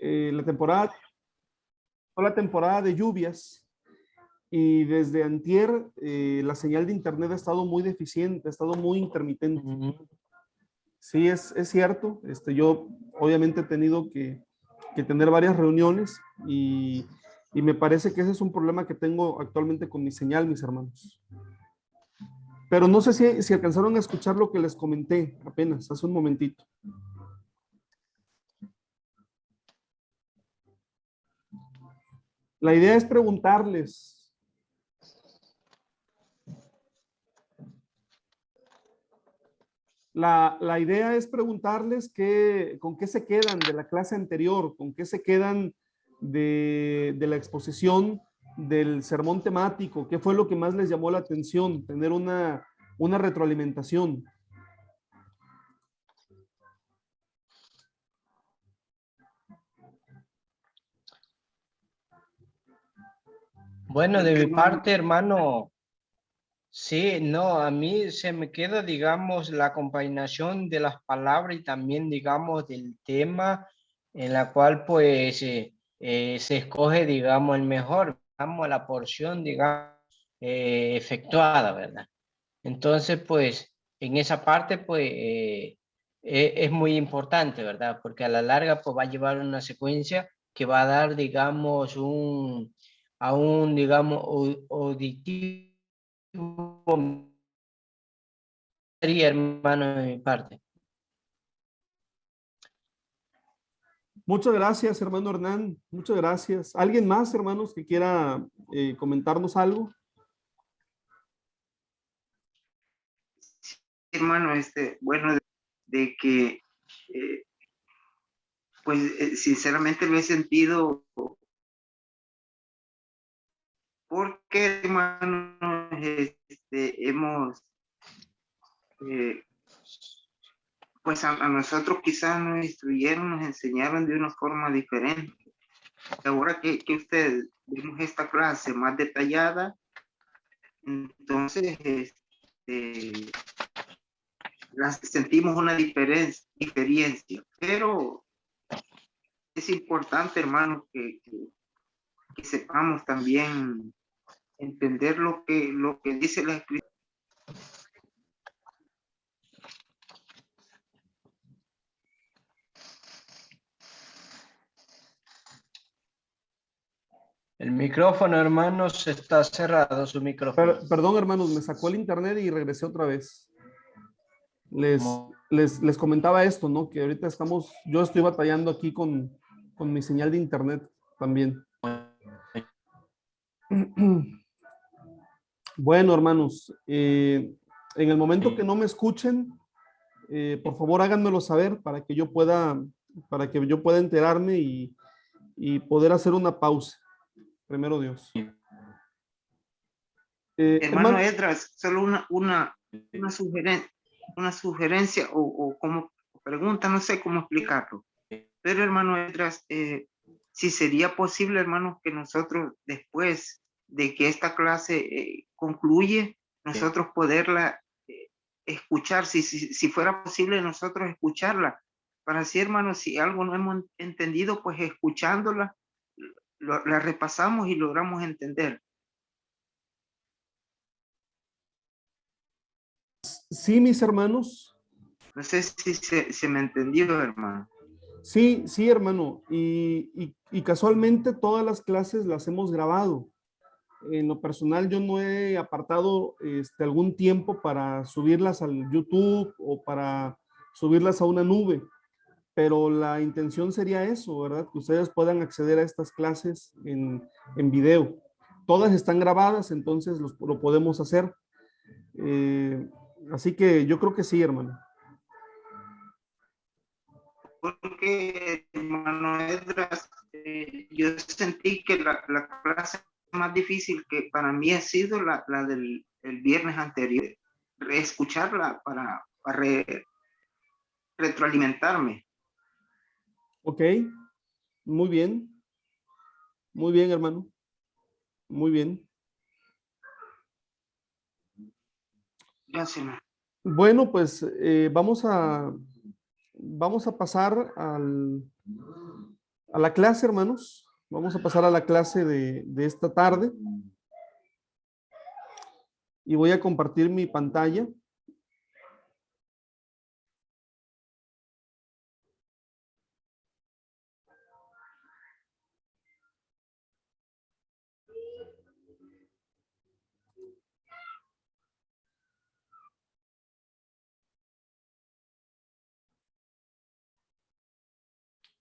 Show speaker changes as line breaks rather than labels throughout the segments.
la temporada de lluvias y desde antier la señal de internet ha estado muy deficiente, ha estado muy intermitente. Sí, es cierto. Yo obviamente he tenido que tener varias reuniones y me parece que ese es un problema que tengo actualmente con mi señal, mis hermanos. Pero no sé si alcanzaron a escuchar lo que les comenté apenas, hace un momentito. La idea es preguntarles. La idea es preguntarles con qué se quedan de la clase anterior, con qué se quedan de la exposición del sermón temático, qué fue lo que más les llamó la atención, tener una retroalimentación.
Bueno, de mi parte, hermano, sí, no, a mí se me queda, digamos, la combinación de las palabras y también, digamos, del tema en la cual, pues, se escoge, digamos, el mejor, digamos, la porción, digamos, efectuada, ¿verdad? Entonces, pues, en esa parte, pues, es muy importante, ¿verdad? Porque a la larga, pues, va a llevar una secuencia que va a dar, digamos, digamos, auditivo, sería, hermano, de mi parte.
Muchas gracias, hermano Hernán. Muchas gracias. ¿Alguien más, hermanos, que quiera comentarnos algo?
Hermano, bueno, de que, pues, sinceramente lo he sentido, porque, hermano, hemos, pues, a nosotros quizás nos instruyeron, nos enseñaron de una forma diferente. Ahora que ustedes vimos esta clase más detallada, entonces, sentimos una diferencia, pero es importante, hermano, que sepamos también entender lo que dice la Escritura.
El micrófono, hermanos, está cerrado, su micrófono.
Perdón, hermanos, me sacó el internet y regresé otra vez. Les comentaba esto, ¿no? Que ahorita yo estoy batallando aquí con mi señal de internet también. Bueno, hermanos, en el momento que no me escuchen, por favor háganmelo saber para que yo pueda enterarme y poder hacer una pausa. Primero Dios.
Hermano Edras, solo una sugerencia o como pregunta, no sé cómo explicarlo. Pero, hermano Edras, si sería posible, hermano, que nosotros después de que esta clase concluye, nosotros poderla escuchar, si fuera posible nosotros escucharla, para así, hermano, si algo no hemos entendido, pues escuchándola, la repasamos y logramos entender.
Sí, mis hermanos.
No sé si se me entendió, hermano.
Sí, sí, hermano. Y casualmente todas las clases las hemos grabado. En lo personal, yo no he apartado algún tiempo para subirlas al YouTube o para subirlas a una nube, pero la intención sería eso, ¿verdad? Que ustedes puedan acceder a estas clases en video. Todas están grabadas, entonces lo podemos hacer. Así que yo creo que sí, hermano.
Porque, hermano Edras, yo sentí que la clase más difícil que para mí ha sido la del el viernes anterior. Reescucharla para retroalimentarme.
Ok, muy bien. Muy bien, hermano. Muy bien.
Gracias, hermano.
Bueno, pues vamos a pasar a la clase, hermanos. Vamos a pasar a la clase de esta tarde. Y voy a compartir mi pantalla.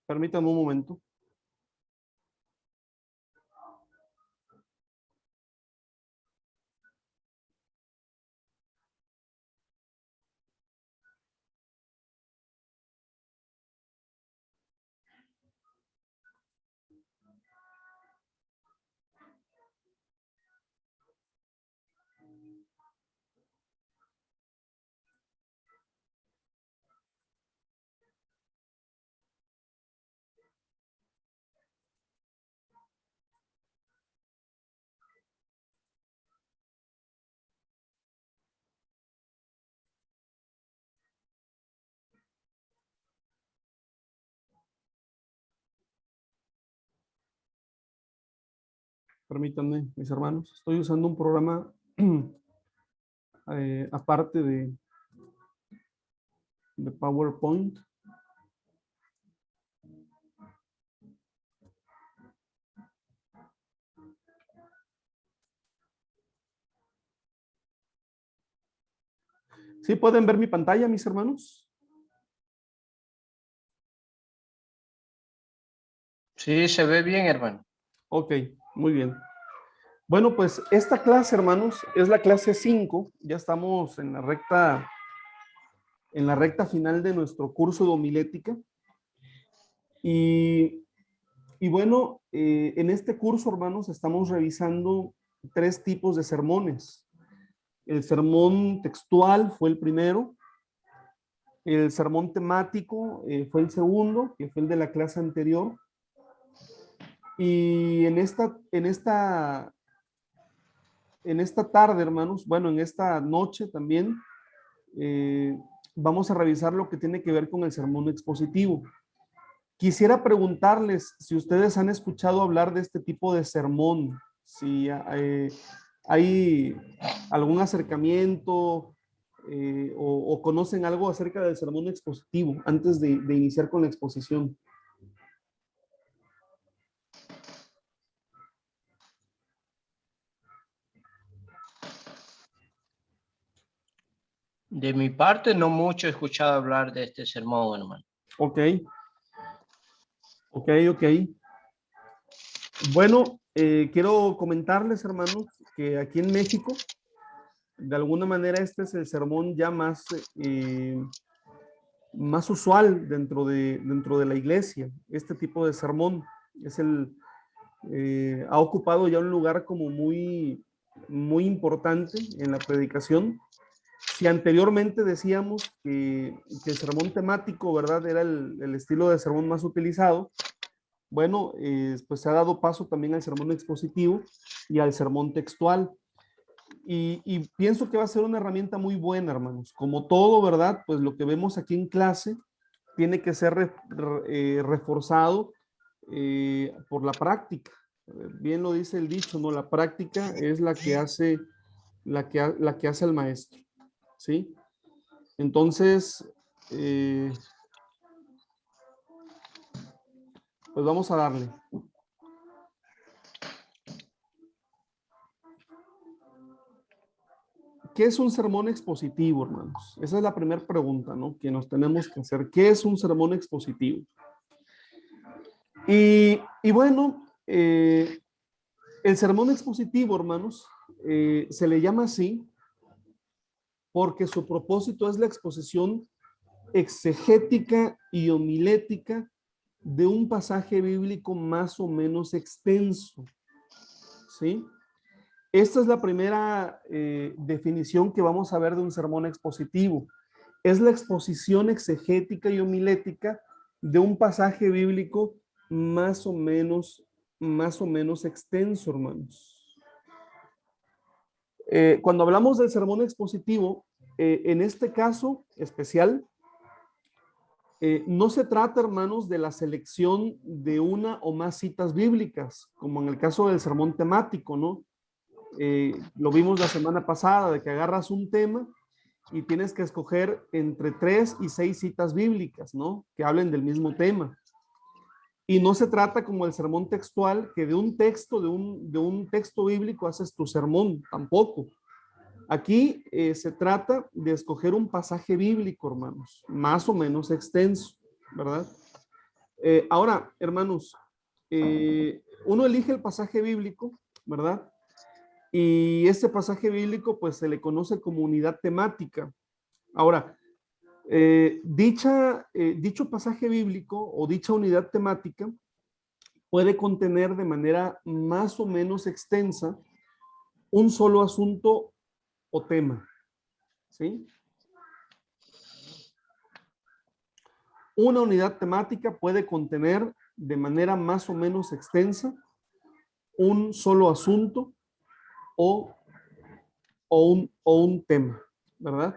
Permítanme un momento. Permítanme, mis hermanos. Estoy usando un programa aparte de PowerPoint. ¿Sí pueden ver mi pantalla, mis hermanos?
Sí, se ve bien, hermano.
Ok, muy bien. Bueno, pues esta clase, hermanos, es la clase 5. Ya estamos en la recta final de nuestro curso de homilética. Y bueno, en este curso, hermanos, estamos revisando 3 tipos de sermones. El sermón textual fue el primero. El sermón temático fue el segundo, que fue el de la clase anterior. Y en esta tarde, hermanos, bueno, en esta noche también, vamos a revisar lo que tiene que ver con el sermón expositivo. Quisiera preguntarles si ustedes han escuchado hablar de este tipo de sermón, si hay algún acercamiento o conocen algo acerca del sermón expositivo antes de iniciar con la exposición.
De mi parte, no mucho he escuchado hablar de este sermón, hermano.
Ok. Bueno, quiero comentarles, hermanos, que aquí en México, de alguna manera, este es el sermón ya más usual dentro de la iglesia. Este tipo de sermón ha ocupado ya un lugar como muy importante en la predicación. Si anteriormente decíamos que el sermón temático, ¿verdad?, era el estilo de sermón más utilizado. Bueno, pues se ha dado paso también al sermón expositivo y al sermón textual. Y pienso que va a ser una herramienta muy buena, hermanos. Como todo, ¿verdad? Pues lo que vemos aquí en clase tiene que ser reforzado por la práctica. Bien lo dice el dicho, ¿no? La práctica es la que hace el maestro, ¿sí? Entonces, pues vamos a darle. ¿Qué es un sermón expositivo, hermanos? Esa es la primera pregunta, ¿no?, que nos tenemos que hacer. ¿Qué es un sermón expositivo? Y bueno, el sermón expositivo, hermanos, se le llama así porque su propósito es la exposición exegética y homilética de un pasaje bíblico más o menos extenso, ¿sí? Esta es la primera definición que vamos a ver de un sermón expositivo. Es la exposición exegética y homilética de un pasaje bíblico más o menos extenso, hermanos. Cuando hablamos del sermón expositivo, en este caso especial, No se trata, hermanos, de la selección de una o más citas bíblicas, como en el caso del sermón temático, ¿no? Lo vimos la semana pasada, de que agarras un tema y tienes que escoger entre 3 y 6 citas bíblicas, ¿no? Que hablen del mismo tema. Y no se trata como el sermón textual, que de un texto, de un texto bíblico haces tu sermón, tampoco. Aquí se trata de escoger un pasaje bíblico, hermanos, más o menos extenso, ¿verdad? Ahora, hermanos, uno elige el pasaje bíblico, ¿verdad? Y este pasaje bíblico, pues se le conoce como unidad temática. Ahora, dicho pasaje bíblico o dicha unidad temática puede contener de manera más o menos extensa un solo asunto o tema, ¿sí? Una unidad temática puede contener de manera más o menos extensa un solo asunto o un tema, ¿verdad?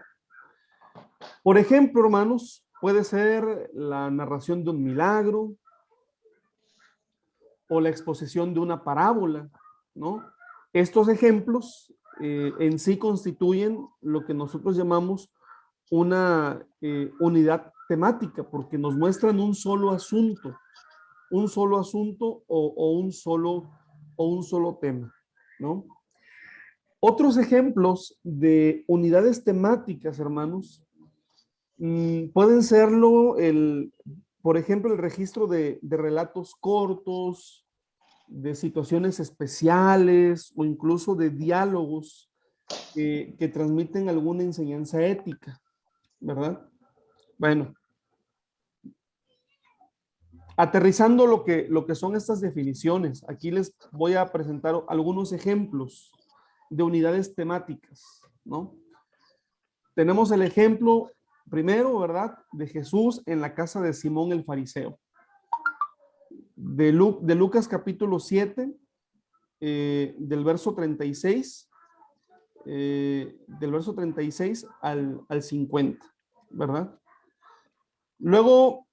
Por ejemplo, hermanos, puede ser la narración de un milagro o la exposición de una parábola, ¿no? Estos ejemplos en sí constituyen lo que nosotros llamamos una unidad temática, porque nos muestran un solo asunto o un solo tema, ¿no? Otros ejemplos de unidades temáticas, hermanos, pueden serlo por ejemplo, el registro de relatos cortos, de situaciones especiales o incluso de diálogos que transmiten alguna enseñanza ética, ¿verdad? Bueno, aterrizando lo que son estas definiciones, aquí les voy a presentar algunos ejemplos de unidades temáticas, ¿no? Tenemos el ejemplo primero, ¿verdad? De Jesús en la casa de Simón el fariseo. De Lucas capítulo 7, del verso 36, del verso 36 al 50, ¿verdad? Luego,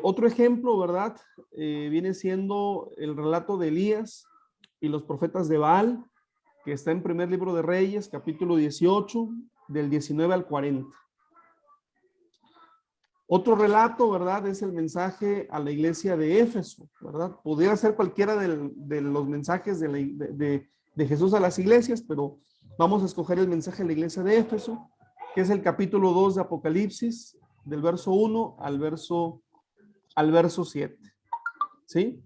otro ejemplo, ¿verdad? Viene siendo el relato de Elías y los profetas de Baal, que está en primer libro de Reyes, capítulo 18, del 19 al 40. Otro relato, ¿verdad? Es el mensaje a la iglesia de Éfeso, ¿verdad? Podría ser cualquiera de los mensajes de Jesús a las iglesias, pero vamos a escoger el mensaje a la iglesia de Éfeso, que es el capítulo 2 de Apocalipsis, del verso 1 al verso 7. ¿Sí?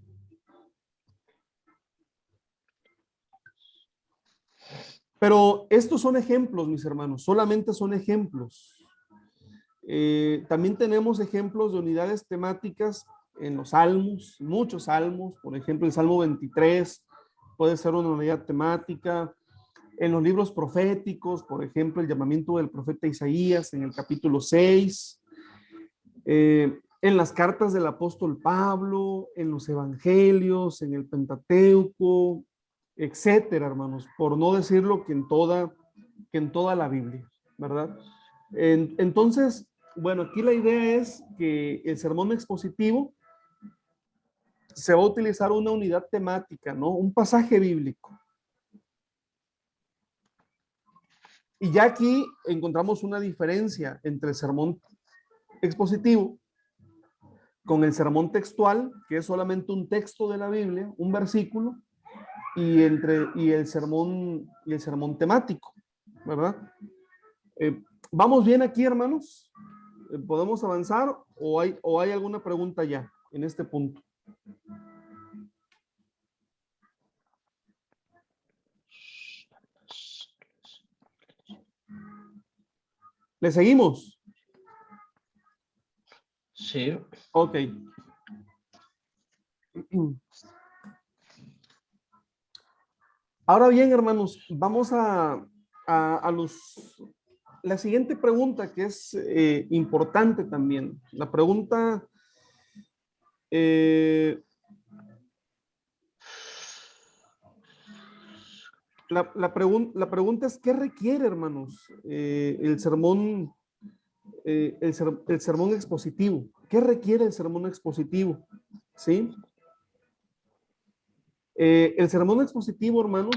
Pero estos son ejemplos, mis hermanos, solamente son ejemplos. También tenemos ejemplos de unidades temáticas en los salmos, muchos salmos, por ejemplo, el Salmo 23 puede ser una unidad temática. En los libros proféticos, por ejemplo, el llamamiento del profeta Isaías en el capítulo 6, en las cartas del apóstol Pablo, en los evangelios, en el Pentateuco, etcétera, hermanos, por no decirlo que en toda la Biblia, ¿verdad? Entonces, bueno, aquí la idea es que el sermón expositivo se va a utilizar una unidad temática, ¿no? Un pasaje bíblico. Y ya aquí encontramos una diferencia entre el sermón expositivo con el sermón textual, que es solamente un texto de la Biblia, un versículo, y el sermón temático, ¿verdad? ¿Vamos bien aquí, hermanos? ¿Podemos avanzar o hay alguna pregunta ya en este punto? ¿Le seguimos?
Sí.
Ok. Ahora bien, hermanos, vamos a la siguiente pregunta que es importante también. La pregunta la pregunta es, ¿qué requiere, hermanos, el sermón expositivo? ¿Qué requiere el sermón expositivo? ¿Sí? El sermón expositivo, hermanos,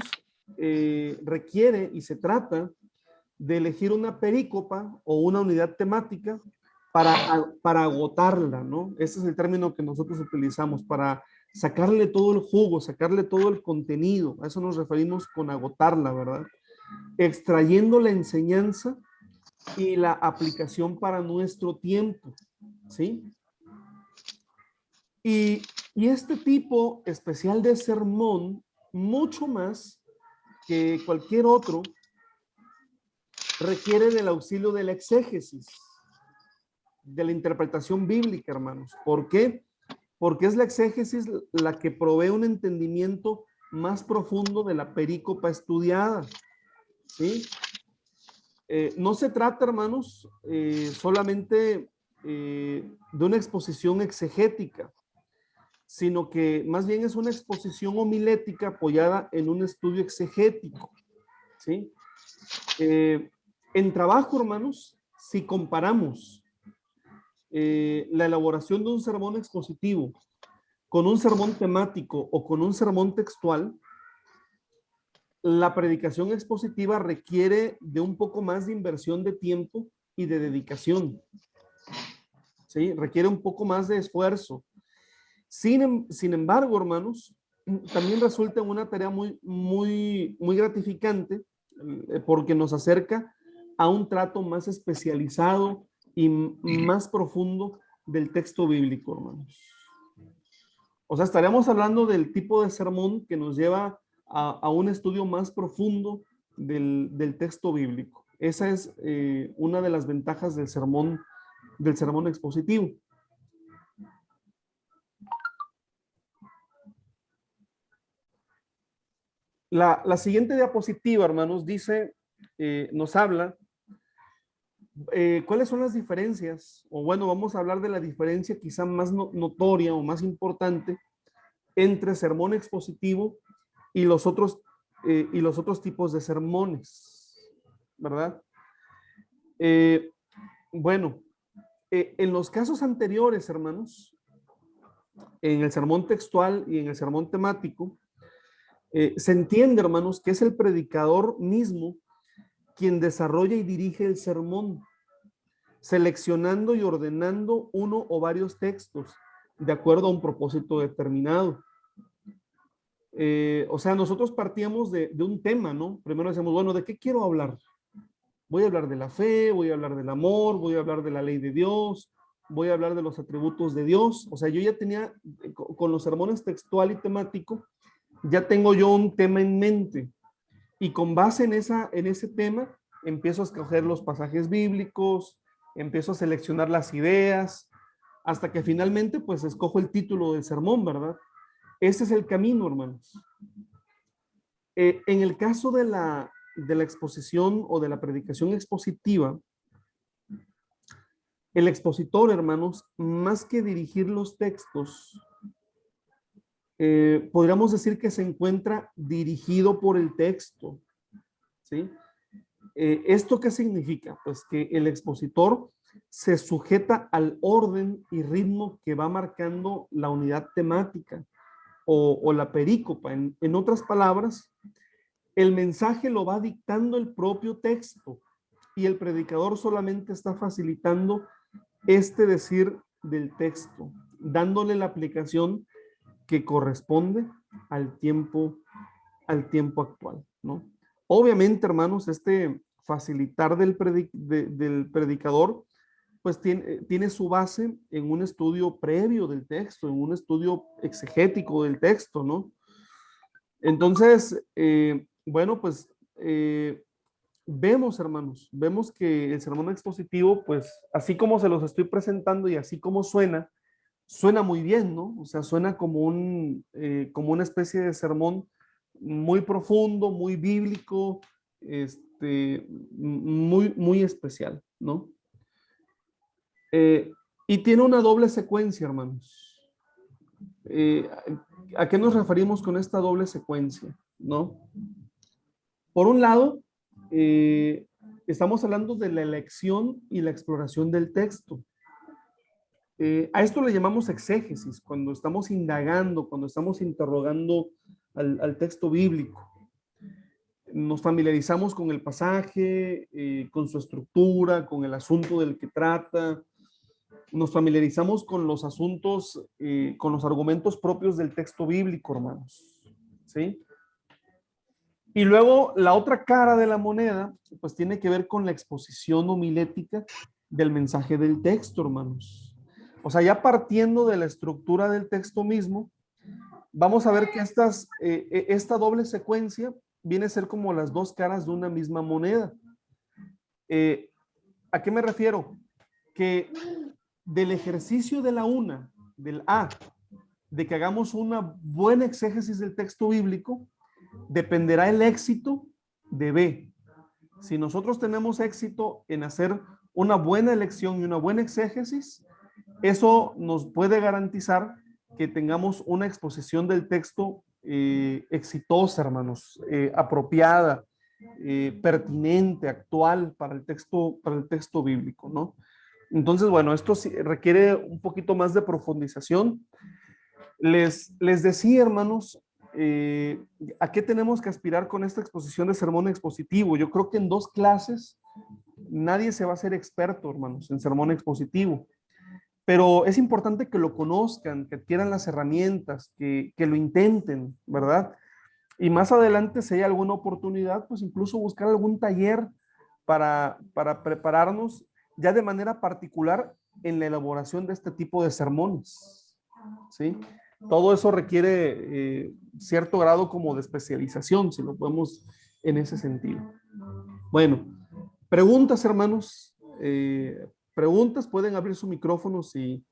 requiere y se trata de elegir una perícopa o una unidad temática para agotarla, ¿no? Ese es el término que nosotros utilizamos, para sacarle todo el jugo, sacarle todo el contenido. A eso nos referimos con agotarla, ¿verdad? Extrayendo la enseñanza y la aplicación para nuestro tiempo, ¿sí? Y este tipo especial de sermón, mucho más que cualquier otro, requiere del auxilio de la exégesis, de la interpretación bíblica, hermanos. ¿Por qué? Porque es la exégesis la que provee un entendimiento más profundo de la perícopa estudiada, ¿sí? No se trata, hermanos, solamente de una exposición exegética, sino que más bien es una exposición homilética apoyada en un estudio exegético, ¿sí? En trabajo, hermanos, si comparamos la elaboración de un sermón expositivo con un sermón temático o con un sermón textual, la predicación expositiva requiere de un poco más de inversión de tiempo y de dedicación, ¿sí? Requiere un poco más de esfuerzo. Sin embargo, hermanos, también resulta una tarea muy gratificante porque nos acerca a un trato más especializado y más profundo del texto bíblico, hermanos. O sea, estaríamos hablando del tipo de sermón que nos lleva a un estudio más profundo del texto bíblico. Esa es una de las ventajas del sermón expositivo. La siguiente diapositiva, hermanos, dice, nos habla, ¿cuáles son las diferencias? O bueno, vamos a hablar de la diferencia quizá más notoria o más importante entre sermón expositivo y los otros tipos de sermones, ¿verdad? Bueno, en los casos anteriores, hermanos, en el sermón textual y en el sermón temático, se entiende, hermanos, que es el predicador mismo quien desarrolla y dirige el sermón, seleccionando y ordenando uno o varios textos de acuerdo a un propósito determinado. O sea, nosotros partíamos de un tema, ¿no? Primero decíamos, bueno, ¿de qué quiero hablar? Voy a hablar de la fe, voy a hablar del amor, voy a hablar de la ley de Dios, voy a hablar de los atributos de Dios. O sea, yo ya tenía, con los sermones textual y temático, ya tengo yo un tema en mente. Y con base en ese tema, empiezo a escoger los pasajes bíblicos, empiezo a seleccionar las ideas, hasta que finalmente, pues, escojo el título del sermón, ¿verdad? Ese es el camino, hermanos. En el caso de la exposición o de la predicación expositiva, el expositor, hermanos, más que dirigir los textos, podríamos decir que se encuentra dirigido por el texto, ¿sí? ¿Esto qué significa? Pues que el expositor se sujeta al orden y ritmo que va marcando la unidad temática o la perícopa. En otras palabras, el mensaje lo va dictando el propio texto y el predicador solamente está facilitando este decir del texto, dándole la aplicación que corresponde al tiempo actual, ¿no? Obviamente, hermanos, este facilitar del predicador, pues tiene su base en un estudio previo del texto, en un estudio exegético del texto, ¿no? Entonces, bueno, pues vemos, hermanos, vemos que el sermón expositivo, pues así como se los estoy presentando y así como suena muy bien, ¿no? O sea, suena como como una especie de sermón muy profundo, muy bíblico, muy especial, ¿no? Y tiene una doble secuencia, hermanos. ¿A qué nos referimos con esta doble secuencia, no? Por un lado, estamos hablando de la elección y la exploración del texto. A esto le llamamos exégesis, cuando estamos indagando, cuando estamos interrogando al texto bíblico. Nos familiarizamos con el pasaje, con su estructura, con el asunto del que trata. Nos familiarizamos con los asuntos, con los argumentos propios del texto bíblico, hermanos. ¿Sí? Y luego la otra cara de la moneda, pues tiene que ver con la exposición homilética del mensaje del texto, hermanos. O sea, ya partiendo de la estructura del texto mismo, vamos a ver que esta doble secuencia viene a ser como las dos caras de una misma moneda. ¿A qué me refiero? Que del ejercicio de la una, del A, de que hagamos una buena exégesis del texto bíblico, dependerá el éxito de B. Si nosotros tenemos éxito en hacer una buena elección y una buena exégesis, eso nos puede garantizar que tengamos una exposición del texto exitosa, hermanos, apropiada, pertinente, actual para el texto bíblico, ¿no? Entonces, bueno, esto sí requiere un poquito más de profundización. Les decía, hermanos, ¿a qué tenemos que aspirar con esta exposición de sermón expositivo? Yo creo que en 2 clases nadie se va a hacer experto, hermanos, en sermón expositivo. Pero es importante que lo conozcan, que adquieran las herramientas, que lo intenten, ¿verdad? Y más adelante, si hay alguna oportunidad, pues incluso buscar algún taller para prepararnos ya de manera particular en la elaboración de este tipo de sermones, ¿sí? Todo eso requiere cierto grado como de especialización, si lo podemos en ese sentido. Bueno, preguntas, hermanos. Preguntas, pueden abrir su micrófono si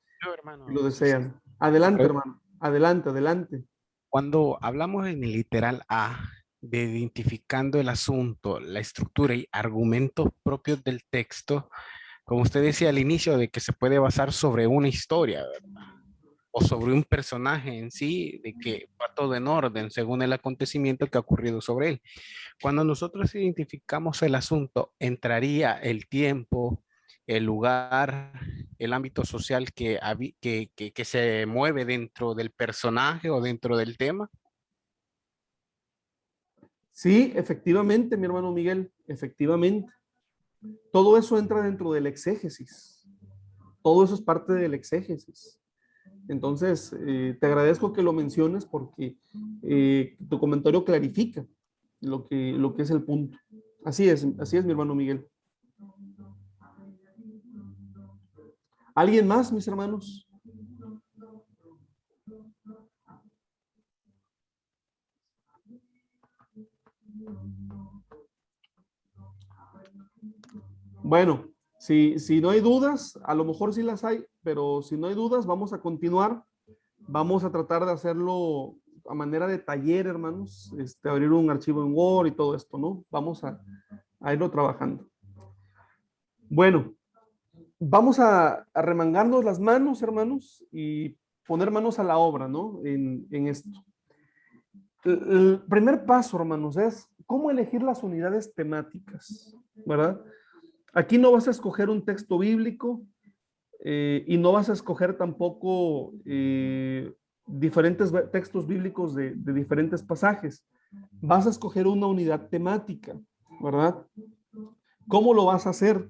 lo desean. Adelante, hermano. Adelante, adelante.
Cuando hablamos en el literal A, de identificando el asunto, la estructura y argumentos propios del texto, como usted decía al inicio, de que se puede basar sobre una historia, ¿verdad? O sobre un personaje en sí, de que va todo en orden según el acontecimiento que ha ocurrido sobre él. Cuando nosotros identificamos el asunto, entraría el tiempo, el lugar, el ámbito social que se mueve dentro del personaje o dentro del tema.
Sí, efectivamente, mi hermano Miguel, efectivamente. Todo eso entra dentro del exégesis. Todo eso es parte del exégesis. Entonces, te agradezco que lo menciones porque tu comentario clarifica lo que es el punto. Así es, mi hermano Miguel. ¿Alguien más, mis hermanos? Bueno, si no hay dudas, a lo mejor sí las hay, pero si no hay dudas, vamos a continuar. Vamos a tratar de hacerlo a manera de taller, hermanos. Abrir un archivo en Word y todo esto, ¿no? Vamos a irlo trabajando. Bueno, vamos a remangarnos las manos, hermanos, y poner manos a la obra, ¿no? En esto. El primer paso, hermanos, es cómo elegir las unidades temáticas, ¿verdad? Aquí no vas a escoger un texto bíblico y no vas a escoger tampoco diferentes textos bíblicos de diferentes pasajes. Vas a escoger una unidad temática, ¿verdad? ¿Cómo lo vas a hacer?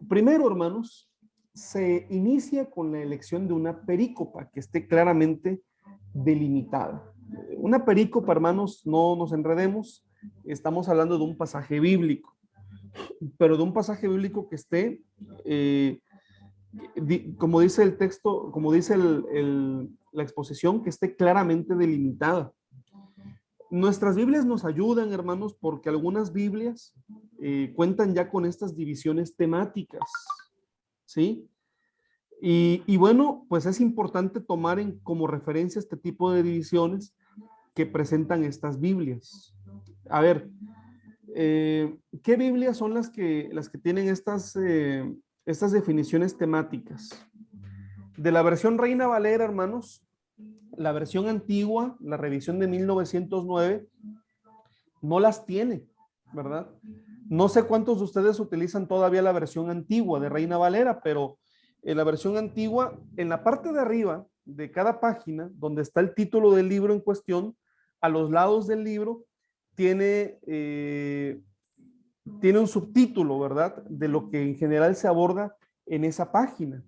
Primero, hermanos, se inicia con la elección de una perícopa que esté claramente delimitada. Una perícopa, hermanos, no nos enredemos, estamos hablando de un pasaje bíblico, pero de un pasaje bíblico que esté, como dice el texto, como dice la exposición, que esté claramente delimitada. Nuestras Biblias nos ayudan, hermanos, porque algunas Biblias cuentan ya con estas divisiones temáticas, ¿sí? Y bueno, pues es importante tomar como referencia este tipo de divisiones que presentan estas Biblias. A ver, ¿qué Biblias son las que tienen estas definiciones temáticas? De la versión Reina Valera, hermanos, la versión antigua, la revisión de 1909, no las tiene, ¿verdad? No sé cuántos de ustedes utilizan todavía la versión antigua de Reina Valera, pero en la versión antigua, en la parte de arriba de cada página, donde está el título del libro en cuestión, a los lados del libro, tiene un subtítulo, ¿verdad? De lo que en general se aborda en esa página.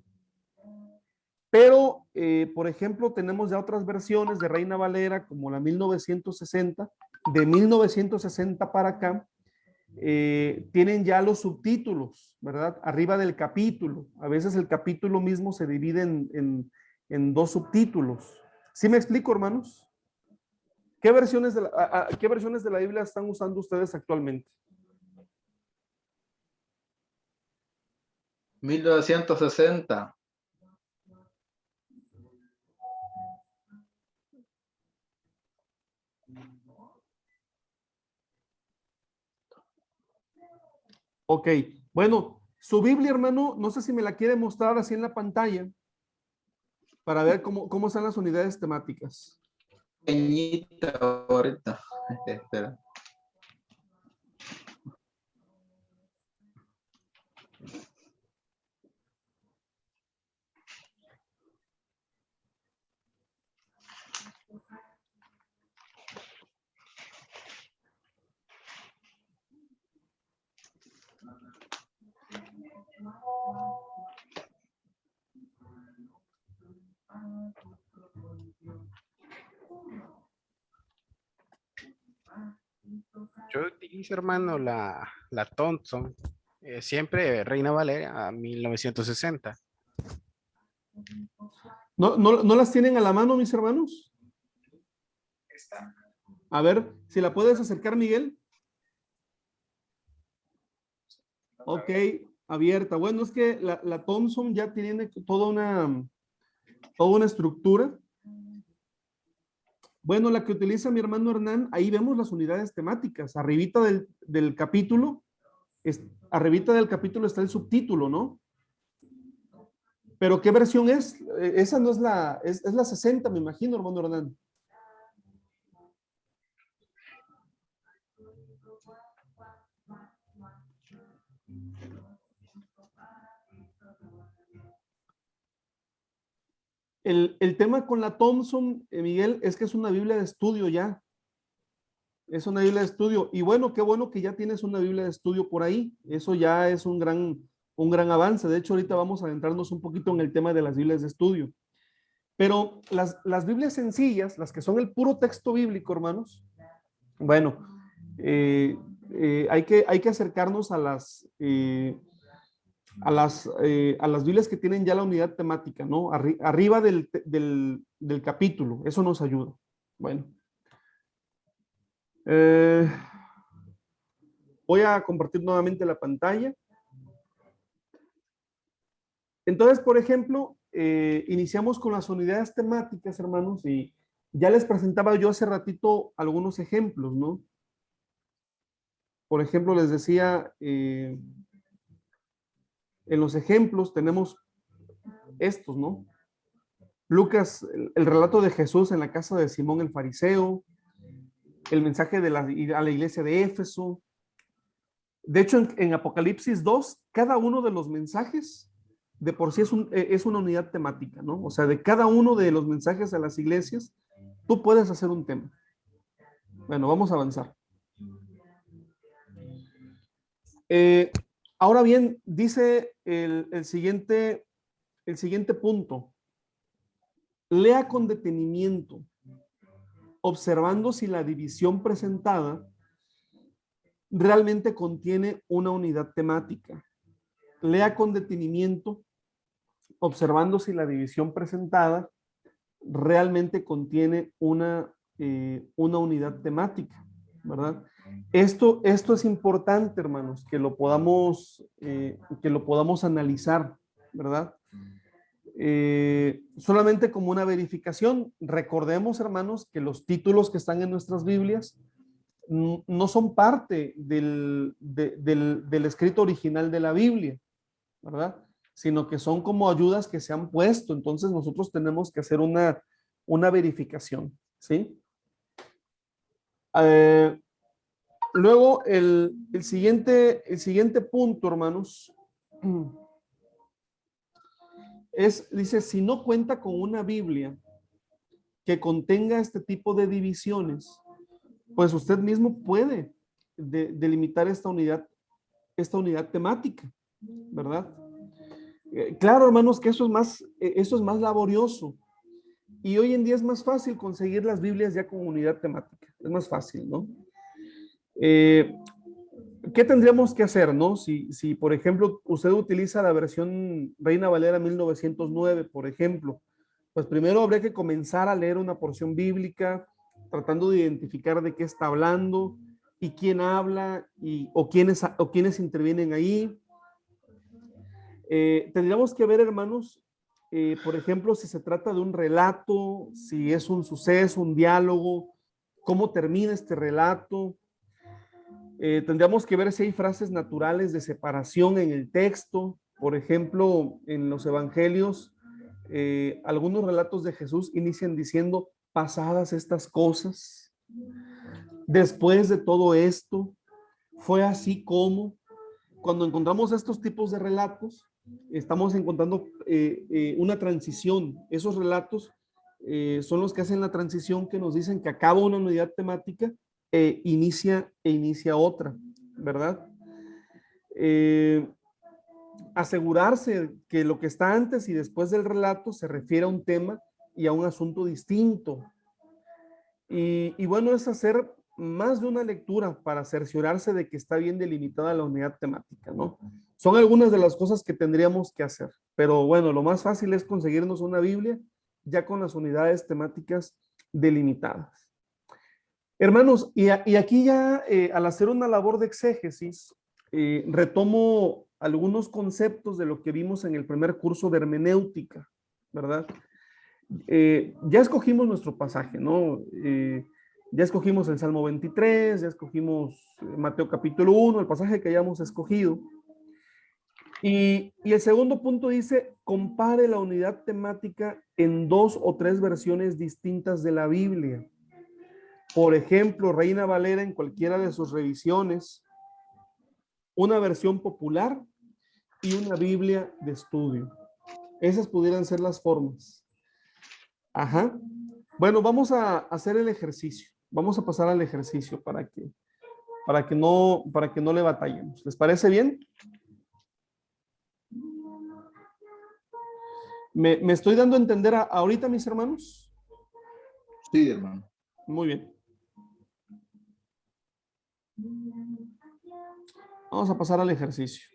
Pero, por ejemplo, tenemos ya otras versiones de Reina Valera, como la 1960, de 1960 para acá, tienen ya los subtítulos, ¿verdad? Arriba del capítulo. A veces el capítulo mismo se divide en dos subtítulos. ¿Sí me explico, hermanos? ¿Qué versiones de la Biblia están usando ustedes actualmente?
1960.
Ok, bueno, su Biblia, hermano, no sé si me la quiere mostrar así en la pantalla para ver cómo están las unidades temáticas.
Pequeñita ahorita. Espera.
Yo utilizo, hermano, la Thompson, siempre Reina Valera, 1960.
¿No las tienen a la mano, mis hermanos? A ver, si la puedes acercar, Miguel. Ok, abierta. Bueno, es que la Thompson ya tiene toda una estructura. Bueno, la que utiliza mi hermano Hernán, ahí vemos las unidades temáticas. Arribita del capítulo, arribita del capítulo está el subtítulo, ¿no? Pero ¿qué versión es? Esa no es es la 60, me imagino, hermano Hernán. El tema con la Thompson, Miguel, es que es una Biblia de estudio ya. Es una Biblia de estudio. Y bueno, qué bueno que ya tienes una Biblia de estudio por ahí. Eso ya es un gran avance. De hecho, ahorita vamos a adentrarnos un poquito en el tema de las Biblias de estudio. Pero las Biblias sencillas, las que son el puro texto bíblico, hermanos, bueno, hay que acercarnos a las Biblias que tienen ya la unidad temática, ¿no? Arriba del capítulo. Eso nos ayuda. Bueno. Voy a compartir nuevamente la pantalla. Entonces, por ejemplo, iniciamos con las unidades temáticas, hermanos, y ya les presentaba yo hace ratito algunos ejemplos, ¿no? Por ejemplo, les decía, en los ejemplos tenemos estos, ¿no? Lucas, el relato de Jesús en la casa de Simón el fariseo, el mensaje a la iglesia de Éfeso. De hecho, en Apocalipsis 2, cada uno de los mensajes de por sí es una unidad temática, ¿no? O sea, de cada uno de los mensajes a las iglesias, tú puedes hacer un tema. Bueno, vamos a avanzar. Ahora bien, dice el siguiente punto. Lea con detenimiento, observando si la división presentada realmente contiene una unidad temática. Lea con detenimiento, observando si la división presentada realmente contiene una unidad temática, ¿verdad? Esto es importante, hermanos, que lo podamos analizar, ¿verdad? Solamente como una verificación, recordemos, hermanos, que los títulos que están en nuestras Biblias no son parte del escrito original de la Biblia, ¿verdad? Sino que son como ayudas que se han puesto. Entonces nosotros tenemos que hacer una verificación, ¿sí? Luego, el siguiente punto, hermanos, dice, si no cuenta con una Biblia que contenga este tipo de divisiones, pues usted mismo puede delimitar esta unidad temática, ¿verdad? Claro, hermanos, que eso es más laborioso. Y hoy en día es más fácil conseguir las Biblias ya con unidad temática. Es más fácil, ¿no? ¿Qué tendríamos que hacer, no? Si, por ejemplo, usted utiliza la versión Reina Valera 1909, por ejemplo, pues primero habría que comenzar a leer una porción bíblica, tratando de identificar de qué está hablando y quién habla o quiénes intervienen ahí. Tendríamos que ver, hermanos, por ejemplo, si se trata de un relato, si es un suceso, un diálogo, cómo termina este relato. Tendríamos que ver si hay frases naturales de separación en el texto. Por ejemplo, en los evangelios, algunos relatos de Jesús inician diciendo, pasadas estas cosas, después de todo esto, fue así como. Cuando encontramos estos tipos de relatos, estamos encontrando una transición. Esos relatos son los que hacen la transición, que nos dicen que acaba una unidad temática inicia otra, ¿verdad? Asegurarse que lo que está antes y después del relato se refiere a un tema y a un asunto distinto. Y bueno, es hacer más de una lectura para cerciorarse de que está bien delimitada la unidad temática, ¿no? Son algunas de las cosas que tendríamos que hacer, pero bueno, lo más fácil es conseguirnos una Biblia ya con las unidades temáticas delimitadas. Hermanos, y aquí ya al hacer una labor de exégesis, retomo algunos conceptos de lo que vimos en el primer curso de hermenéutica, ¿verdad? Ya escogimos nuestro pasaje, ¿no? Ya escogimos el Salmo 23, ya escogimos Mateo capítulo 1, el pasaje que hayamos escogido. Y el segundo punto dice, compare la unidad temática en 2 o 3 versiones distintas de la Biblia. Por ejemplo, Reina Valera en cualquiera de sus revisiones, una versión popular y una Biblia de estudio. Esas pudieran ser las formas. Ajá. Bueno, vamos a hacer el ejercicio. Vamos a pasar al ejercicio para que no le batallemos. ¿Les parece bien? ¿Me estoy dando a entender ahorita, mis hermanos?
Sí, hermano.
Muy bien. Vamos a pasar al ejercicio.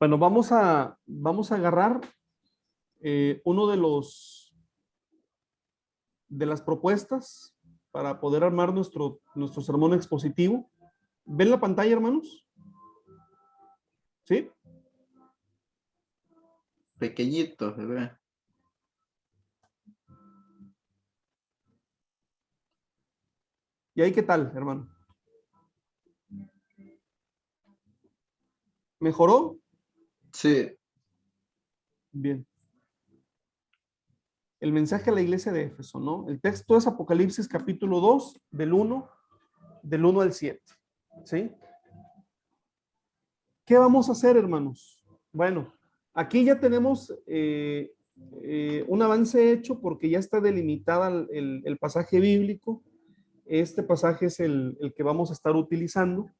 Bueno, vamos a agarrar uno de las propuestas para poder armar nuestro sermón expositivo. ¿Ven la pantalla, hermanos? ¿Sí?
Pequeñito, se ve.
¿Y ahí qué tal, hermano? ¿Mejoró?
Sí,
Bien. El mensaje a la iglesia de Éfeso, ¿no? El texto es Apocalipsis capítulo 2, del 1 al 7. ¿Sí? ¿Qué vamos a hacer, hermanos? Bueno, aquí ya tenemos un avance hecho porque ya está delimitada el pasaje bíblico. Este pasaje es el que vamos a estar utilizando.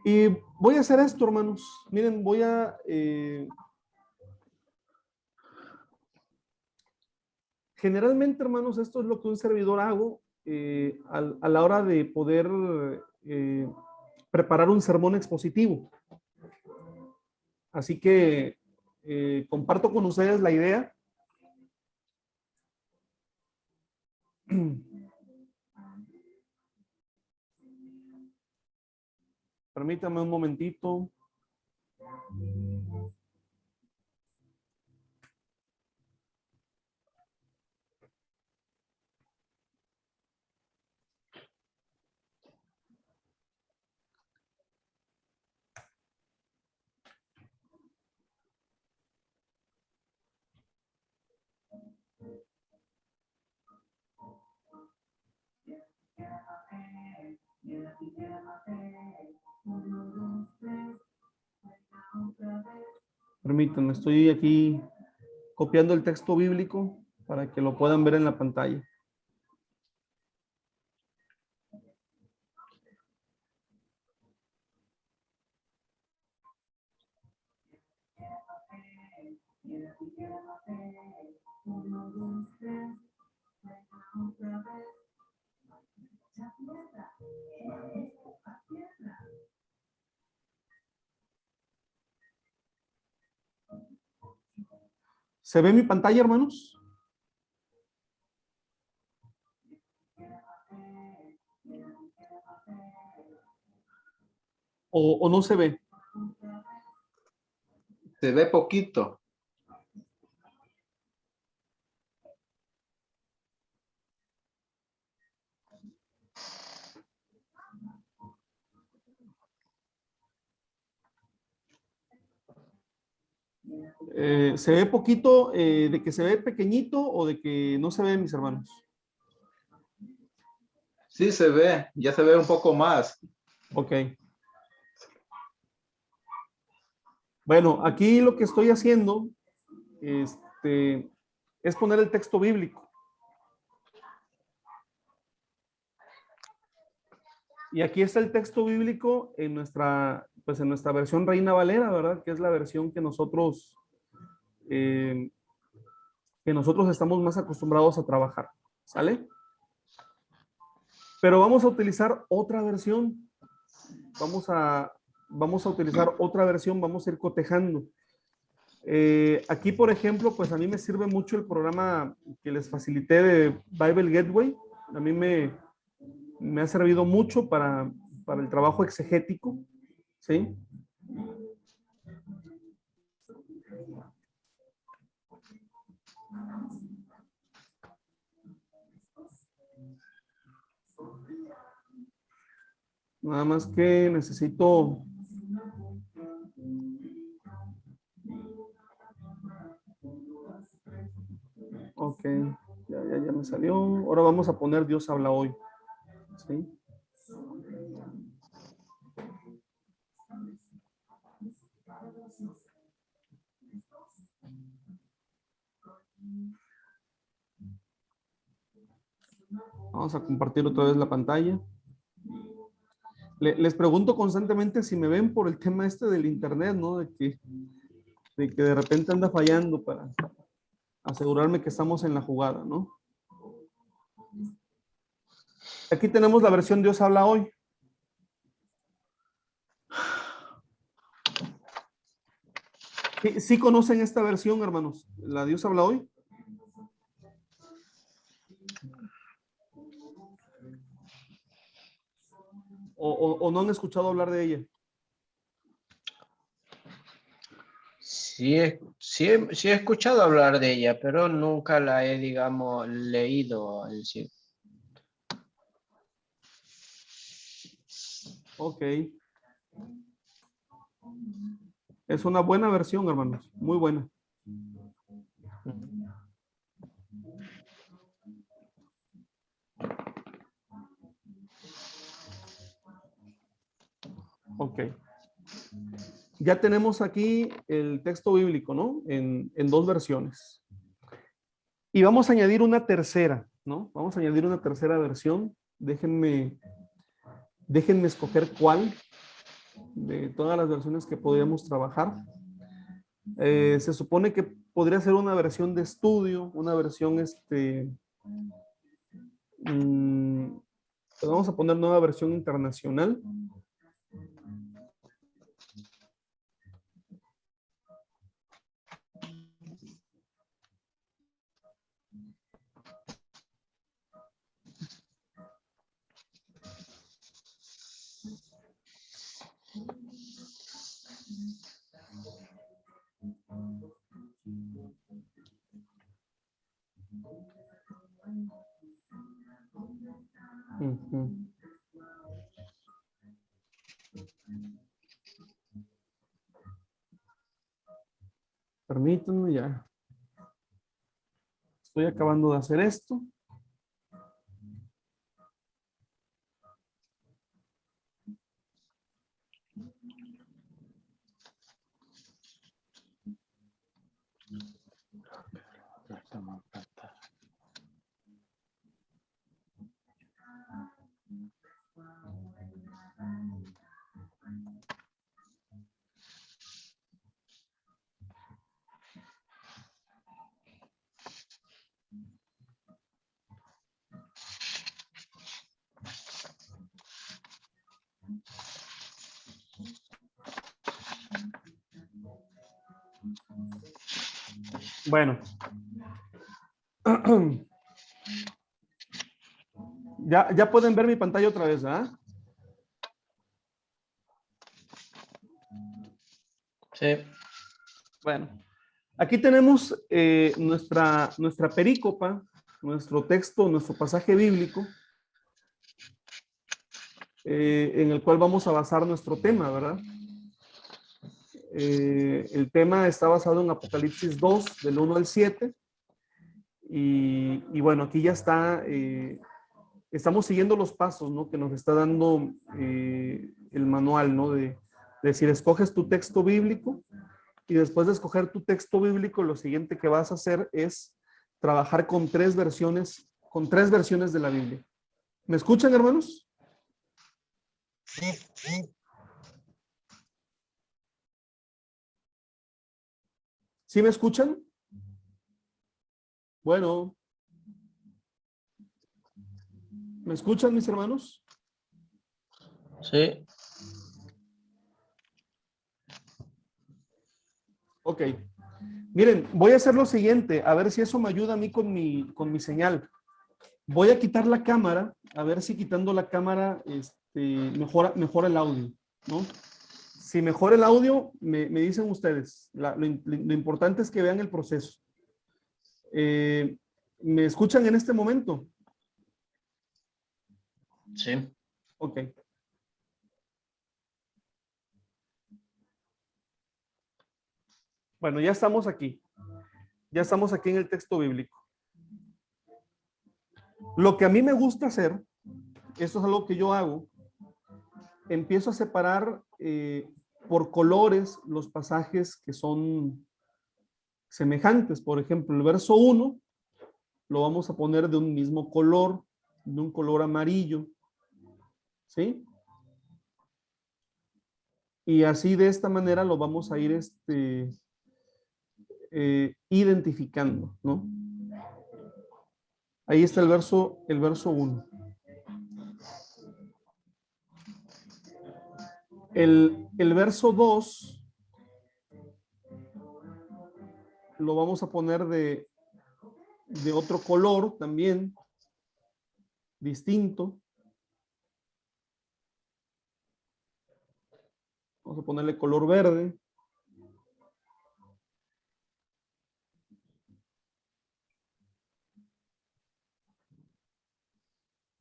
Y voy a hacer esto, hermanos. Miren, generalmente, hermanos, esto es lo que un servidor hago a la hora de poder preparar un sermón expositivo. Así que comparto con ustedes la idea. Permítame un momentito. Permítanme, estoy aquí copiando el texto bíblico para que lo puedan ver en la pantalla. ¿Se ve mi pantalla, hermanos? ¿O no se ve?
Se ve poquito.
¿Se ve poquito de que se ve pequeñito o de que no se ve, mis hermanos?
Sí se ve, ya se ve un poco más.
Ok. Bueno, aquí lo que estoy haciendo es poner el texto bíblico. Y aquí está el texto bíblico en nuestra versión Reina Valera, ¿verdad? Que es la versión que nosotros estamos más acostumbrados a trabajar. ¿Sale? Pero vamos a utilizar otra versión. Vamos a utilizar otra versión, vamos a ir cotejando. Aquí, por ejemplo, pues a mí me sirve mucho el programa que les facilité de Bible Gateway. A mí me ha servido mucho para el trabajo exegético, ¿sí? Nada más que necesito... Ok, ya me salió. Ahora vamos a poner Dios habla hoy. ¿Sí? Vamos a compartir otra vez la pantalla. Les pregunto constantemente si me ven por el tema del internet, ¿no? De que de repente anda fallando para asegurarme que estamos en la jugada, ¿no? Aquí tenemos la versión Dios habla hoy. ¿Sí conocen esta versión, hermanos? ¿La Dios habla hoy? ¿O no han escuchado hablar de ella?
Sí he escuchado hablar de ella, pero nunca la he, digamos, leído en sí.
Ok. Es una buena versión, hermanos. Muy buena. Ok. Ya tenemos aquí el texto bíblico, ¿no? En dos versiones. Y vamos a añadir una tercera, ¿no? Vamos a añadir una tercera versión. Déjenme escoger cuál de todas las versiones que podríamos trabajar. Se supone que podría ser una versión de estudio, una versión Pues vamos a poner nueva versión internacional. Ujú. Permítanme ya. Estoy acabando de hacer esto. Bueno. Ya pueden ver mi pantalla otra vez, ¿ah?
Sí.
Bueno, aquí tenemos nuestra perícopa, nuestro texto, nuestro pasaje bíblico, en el cual vamos a basar nuestro tema, ¿verdad? El tema está basado en Apocalipsis 2, del 1 al 7. Y bueno, aquí ya está, estamos siguiendo los pasos, ¿no? Que nos está dando el manual, ¿no? De decir, escoges tu texto bíblico y después de escoger tu texto bíblico, lo siguiente que vas a hacer es trabajar con tres versiones de la Biblia. ¿Me escuchan, hermanos? ¿Sí me escuchan? Bueno. ¿Me escuchan, mis hermanos?
Sí.
Ok. Miren, voy a hacer lo siguiente, a ver si eso me ayuda a mí con mi señal. Voy a quitar la cámara, a ver si quitando la cámara mejora el audio, ¿no? Si mejora el audio, me dicen ustedes. Lo importante es que vean el proceso. ¿Me escuchan en este momento?
Sí.
Ok. Bueno, ya estamos aquí. Ya estamos aquí en el texto bíblico. Lo que a mí me gusta hacer, esto es algo que yo hago, empiezo a separar por colores los pasajes que son semejantes. Por ejemplo, el verso 1 lo vamos a poner de un mismo color, de un color amarillo. ¿Sí? Y así de esta manera lo vamos a ir identificando, ¿no? Ahí está el verso 1. El verso 2 lo vamos a poner de otro color también, distinto. Vamos a ponerle color verde.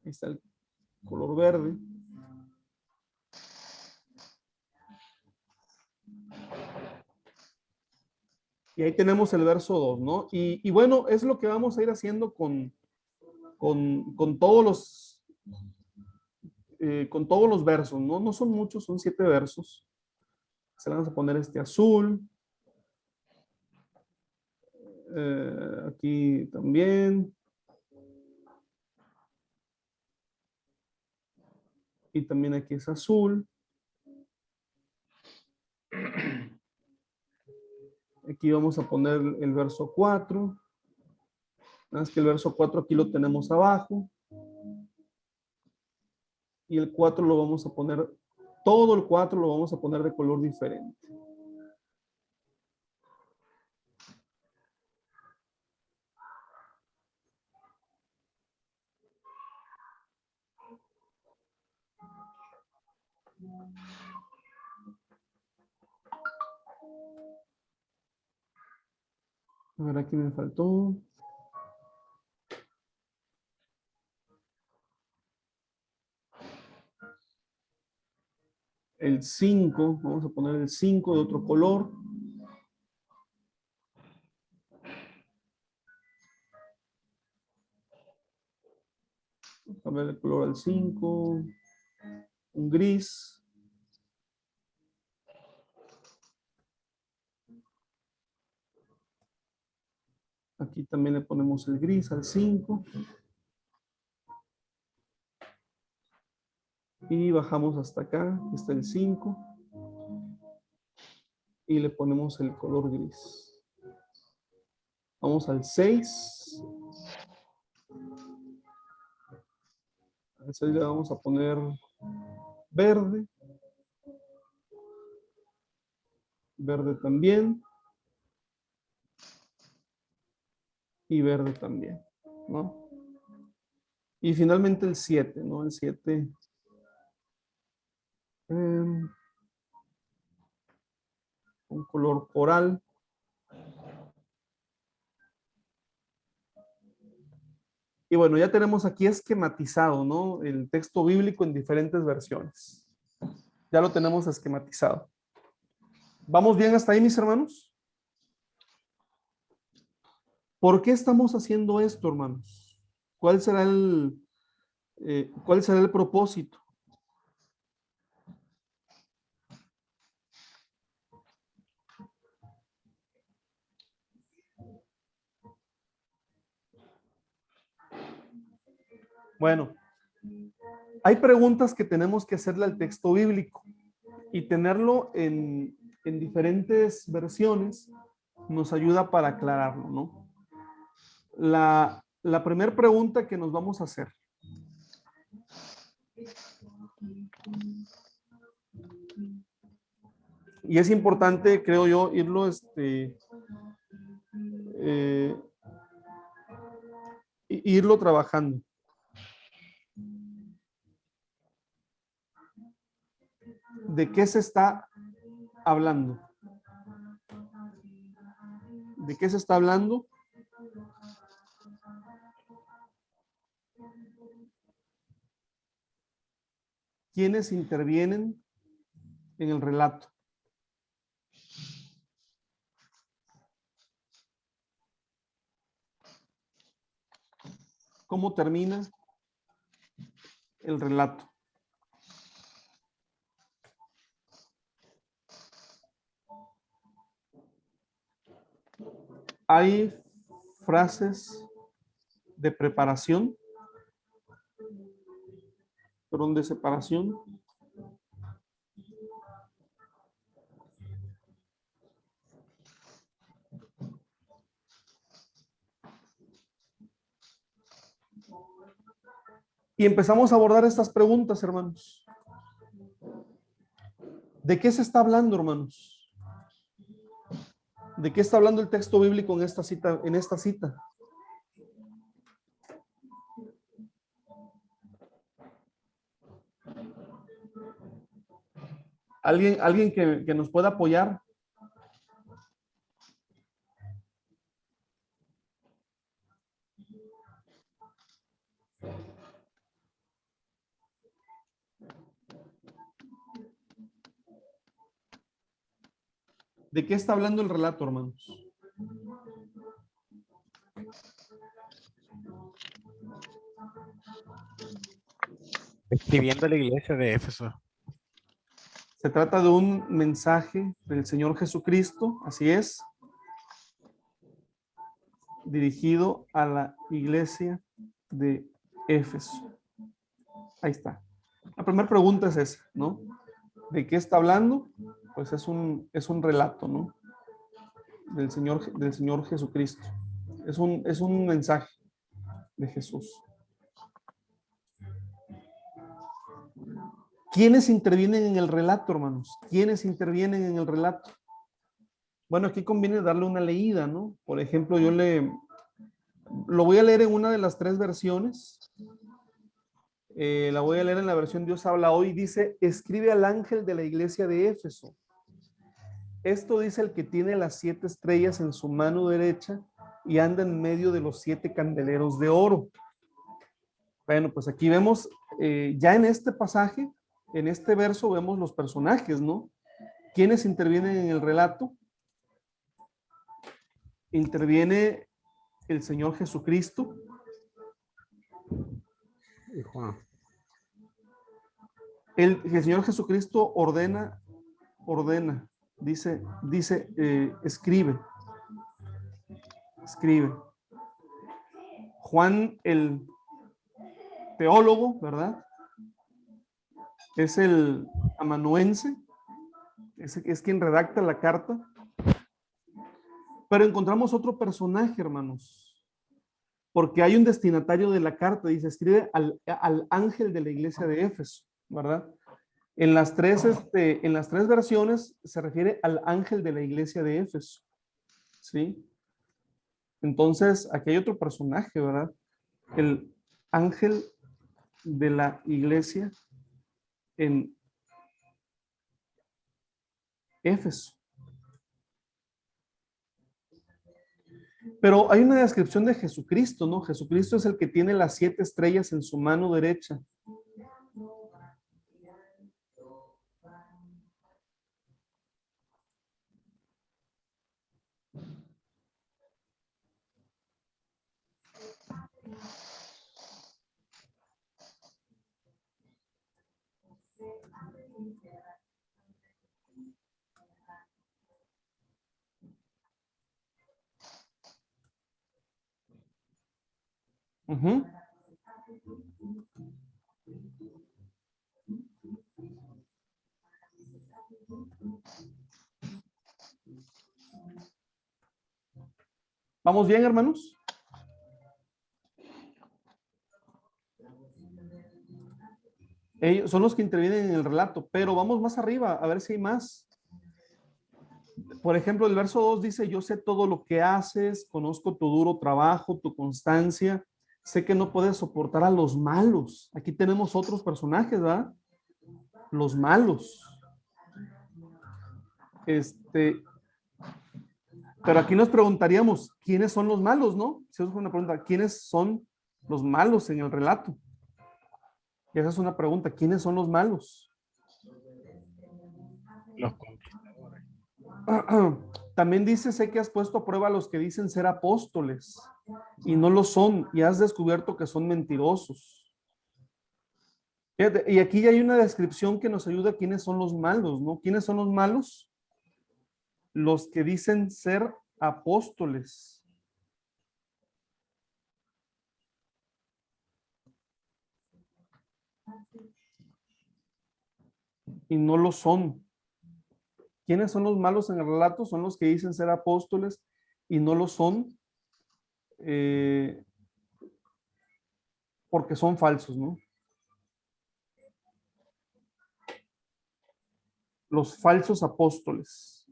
Ahí está el color verde. Y ahí tenemos el verso 2, ¿no? Y bueno, es lo que vamos a ir haciendo con todos los versos, ¿no? No son muchos, son 7 versos. Se le vamos a poner azul. Aquí también. Y también aquí es azul. Aquí vamos a poner el verso 4. Nada más que el verso 4 aquí lo tenemos abajo. y el 4 lo vamos a poner, todo el 4 lo vamos a poner de color diferente. A ver, aquí me faltó. El 5, vamos a poner el 5 de otro color. Vamos a ver el color al 5. Un gris. Aquí también le ponemos el gris al 5. Y bajamos hasta acá, está el 5. Y le ponemos el color gris. Vamos al 6. Al 6 le vamos a poner verde. Verde también. Y verde también, ¿no? Y finalmente el 7, ¿no? El 7. Un color coral. Y bueno, ya tenemos aquí esquematizado, ¿no? El texto bíblico en diferentes versiones. Ya lo tenemos esquematizado. ¿Vamos bien hasta ahí, mis hermanos? ¿Por qué estamos haciendo esto, hermanos? ¿Cuál será el propósito? Bueno, hay preguntas que tenemos que hacerle al texto bíblico y tenerlo en diferentes versiones nos ayuda para aclararlo, ¿no? La primera pregunta que nos vamos a hacer. Y es importante, creo yo, irlo trabajando. ¿De qué se está hablando? ¿De qué se está hablando? ¿Quiénes intervienen en el relato? ¿Cómo termina el relato? Hay frases de preparación, perdón, de separación. Y empezamos a abordar estas preguntas, hermanos. ¿De qué se está hablando, hermanos? ¿De qué está hablando el texto bíblico en esta cita? ¿Alguien que nos pueda apoyar? ¿De qué está hablando el relato, hermanos?
Escribiendo a la iglesia de Éfeso.
Se trata de un mensaje del Señor Jesucristo, así es, dirigido a la iglesia de Éfeso. Ahí está. La primera pregunta es esa, ¿no? ¿De qué está hablando? Pues es un relato, ¿no? Del Señor Jesucristo. Es un mensaje de Jesús. ¿Quiénes intervienen en el relato, hermanos? ¿Quiénes intervienen en el relato? Bueno, aquí conviene darle una leída, ¿no? Por ejemplo, lo voy a leer en una de las 3 versiones. La voy a leer en la versión Dios habla hoy. Dice, escribe al ángel de la iglesia de Éfeso. Esto dice el que tiene las 7 estrellas en su mano derecha y anda en medio de los 7 candeleros de oro. Bueno, pues aquí vemos, ya en este pasaje, en este verso vemos los personajes, ¿no? ¿Quiénes intervienen en el relato? Interviene el Señor Jesucristo.
Y Juan.
El Señor Jesucristo ordena, dice, escribe. Juan, el teólogo, ¿verdad? Es el amanuense, es quien redacta la carta. Pero encontramos otro personaje, hermanos, porque hay un destinatario de la carta, dice, escribe al ángel de la iglesia de Éfeso, ¿verdad? En las tres versiones se refiere al ángel de la iglesia de Éfeso, ¿sí? Entonces, aquí hay otro personaje, ¿verdad? El ángel de la iglesia en Éfeso. Pero hay una descripción de Jesucristo, ¿no? Jesucristo es el que tiene las 7 estrellas en su mano derecha. Uh-huh. ¿Vamos bien, hermanos? Ellos son los que intervienen en el relato, pero vamos más arriba a ver si hay más. Por ejemplo, el verso 2 dice, yo sé todo lo que haces, conozco tu duro trabajo, tu constancia, sé que no puedes soportar a los malos. Aquí tenemos otros personajes, ¿verdad? Los malos. Pero aquí nos preguntaríamos, ¿quiénes son los malos, no? Si eso es una pregunta, ¿quiénes son los malos en el relato? Y esa es una pregunta, ¿quiénes son los malos?
Los conquistadores.
También dice, sé que has puesto a prueba a los que dicen ser apóstoles y no lo son, y has descubierto que son mentirosos. Fíjate, y aquí ya hay una descripción que nos ayuda a quiénes son los malos, ¿no? ¿Quiénes son los malos? Los que dicen ser apóstoles. Y no lo son. ¿Quiénes son los malos en el relato? Son los que dicen ser apóstoles y no lo son, porque son falsos, ¿no? Los falsos apóstoles.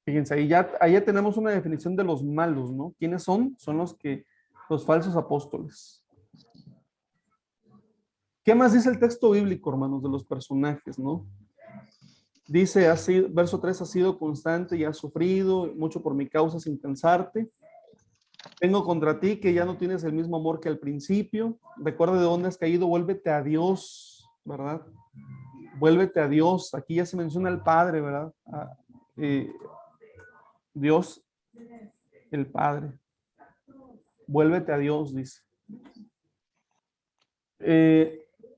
Fíjense, ahí ya tenemos una definición de los malos, ¿no? ¿Quiénes son? Son los falsos apóstoles. ¿Qué más dice el texto bíblico, hermanos, de los personajes, no? Dice, verso 3, has sido constante y has sufrido mucho por mi causa sin cansarte. Tengo contra ti que ya no tienes el mismo amor que al principio. Recuerda de dónde has caído, vuélvete a Dios, ¿verdad? Vuélvete a Dios. Aquí ya se menciona el Padre, ¿verdad? Dios, el Padre. Vuélvete a Dios, dice.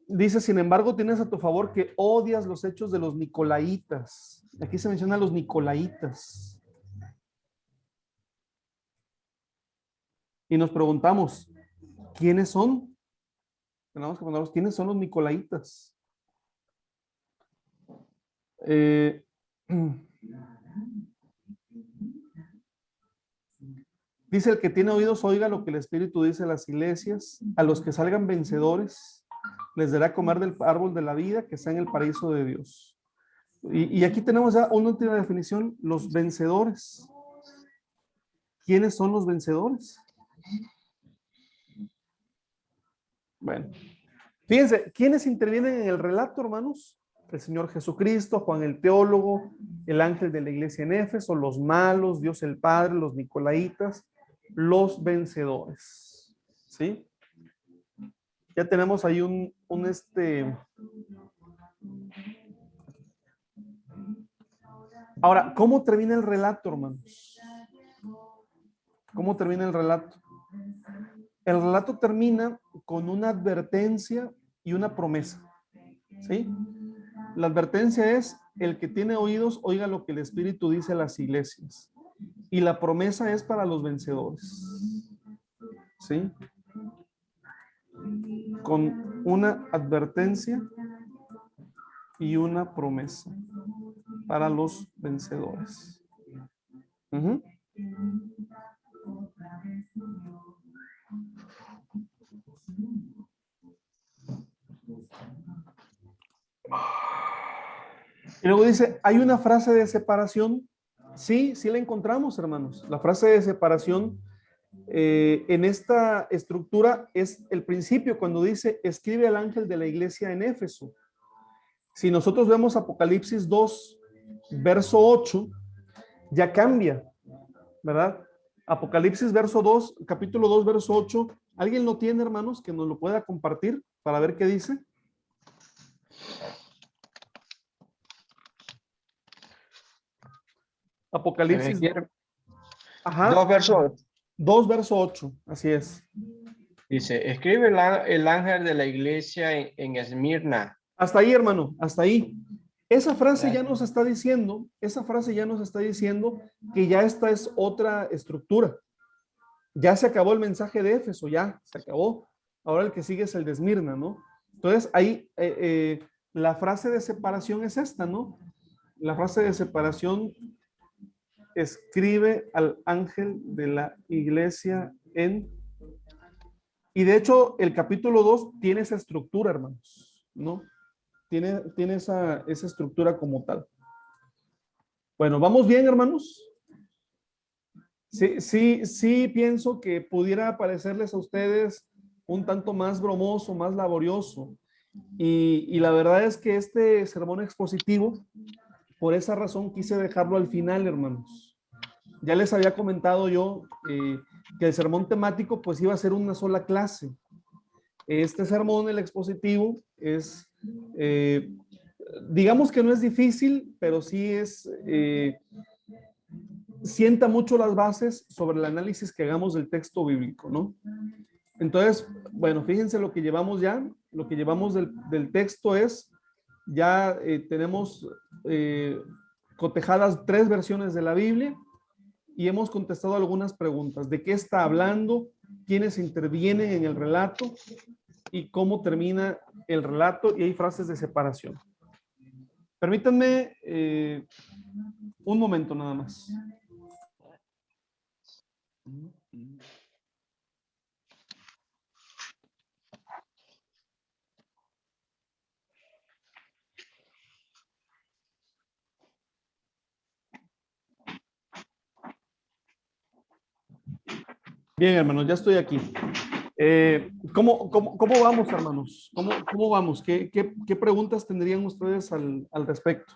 Dice, sin embargo, tienes a tu favor que odias los hechos de los nicolaitas. Aquí se menciona a los nicolaitas. Y nos preguntamos, ¿quiénes son? Tenemos que preguntarnos, ¿quiénes son los nicolaitas? Dice: el que tiene oídos oiga lo que el Espíritu dice a las iglesias. A los que salgan vencedores les dará a comer del árbol de la vida que está en el paraíso de Dios. Y aquí tenemos ya una última definición: los vencedores. ¿Quiénes son los vencedores? Bueno, fíjense, ¿quiénes intervienen en el relato, hermanos? El Señor Jesucristo, Juan el teólogo, el ángel de la iglesia en Éfeso, los malos, Dios el Padre, los nicolaitas, los vencedores. ¿Sí? Ya tenemos ahí Ahora, ¿cómo termina el relato, hermanos? ¿Cómo termina el relato? El relato termina con una advertencia y una promesa. ¿Sí? La advertencia es: el que tiene oídos, oiga lo que el Espíritu dice a las iglesias. Y la promesa es para los vencedores. ¿Sí? Con una advertencia y una promesa para los vencedores. Uh-huh. Y luego dice: hay una frase de separación. Sí, sí la encontramos, hermanos. La frase de separación en esta estructura es el principio, cuando dice: escribe al ángel de la iglesia en Éfeso. Si nosotros vemos Apocalipsis 2, verso 8, ya cambia, ¿verdad? Apocalipsis capítulo 2, verso 8. ¿Alguien lo tiene, hermanos, que nos lo pueda compartir para ver qué dice? Apocalipsis
2 versos.
2, verso 8, así es.
Dice: escribe el ángel de la iglesia en Esmirna.
Hasta ahí, hermano, hasta ahí. Esa frase ya nos está diciendo que ya esta es otra estructura. Ya se acabó el mensaje de Éfeso, ya se acabó. Ahora el que sigue es el de Esmirna, ¿no? Entonces ahí la frase de separación es esta, ¿no? La frase de separación: escribe al ángel de la iglesia en... Y de hecho el capítulo 2 tiene esa estructura, hermanos, ¿no? Tiene esa estructura como tal. Bueno, ¿vamos bien, hermanos? Sí, pienso que pudiera parecerles a ustedes un tanto más bromoso, más laborioso. Y la verdad es que este sermón expositivo, por esa razón quise dejarlo al final, hermanos. Ya les había comentado yo que el sermón temático pues iba a ser una sola clase. Este sermón, el expositivo, es, digamos que no es difícil, pero sí sienta mucho las bases sobre el análisis que hagamos del texto bíblico, ¿no? Entonces, bueno, fíjense lo que llevamos ya. Lo que llevamos del texto es, ya tenemos cotejadas 3 versiones de la Biblia y hemos contestado algunas preguntas. ¿De qué está hablando? ¿Quiénes intervienen en el relato? ¿Y cómo termina el relato? Y hay frases de separación. Permítanme un momento nada más. Bien, hermanos, ya estoy aquí. ¿Cómo vamos, hermanos? ¿Cómo vamos? ¿Qué preguntas tendrían ustedes al respecto?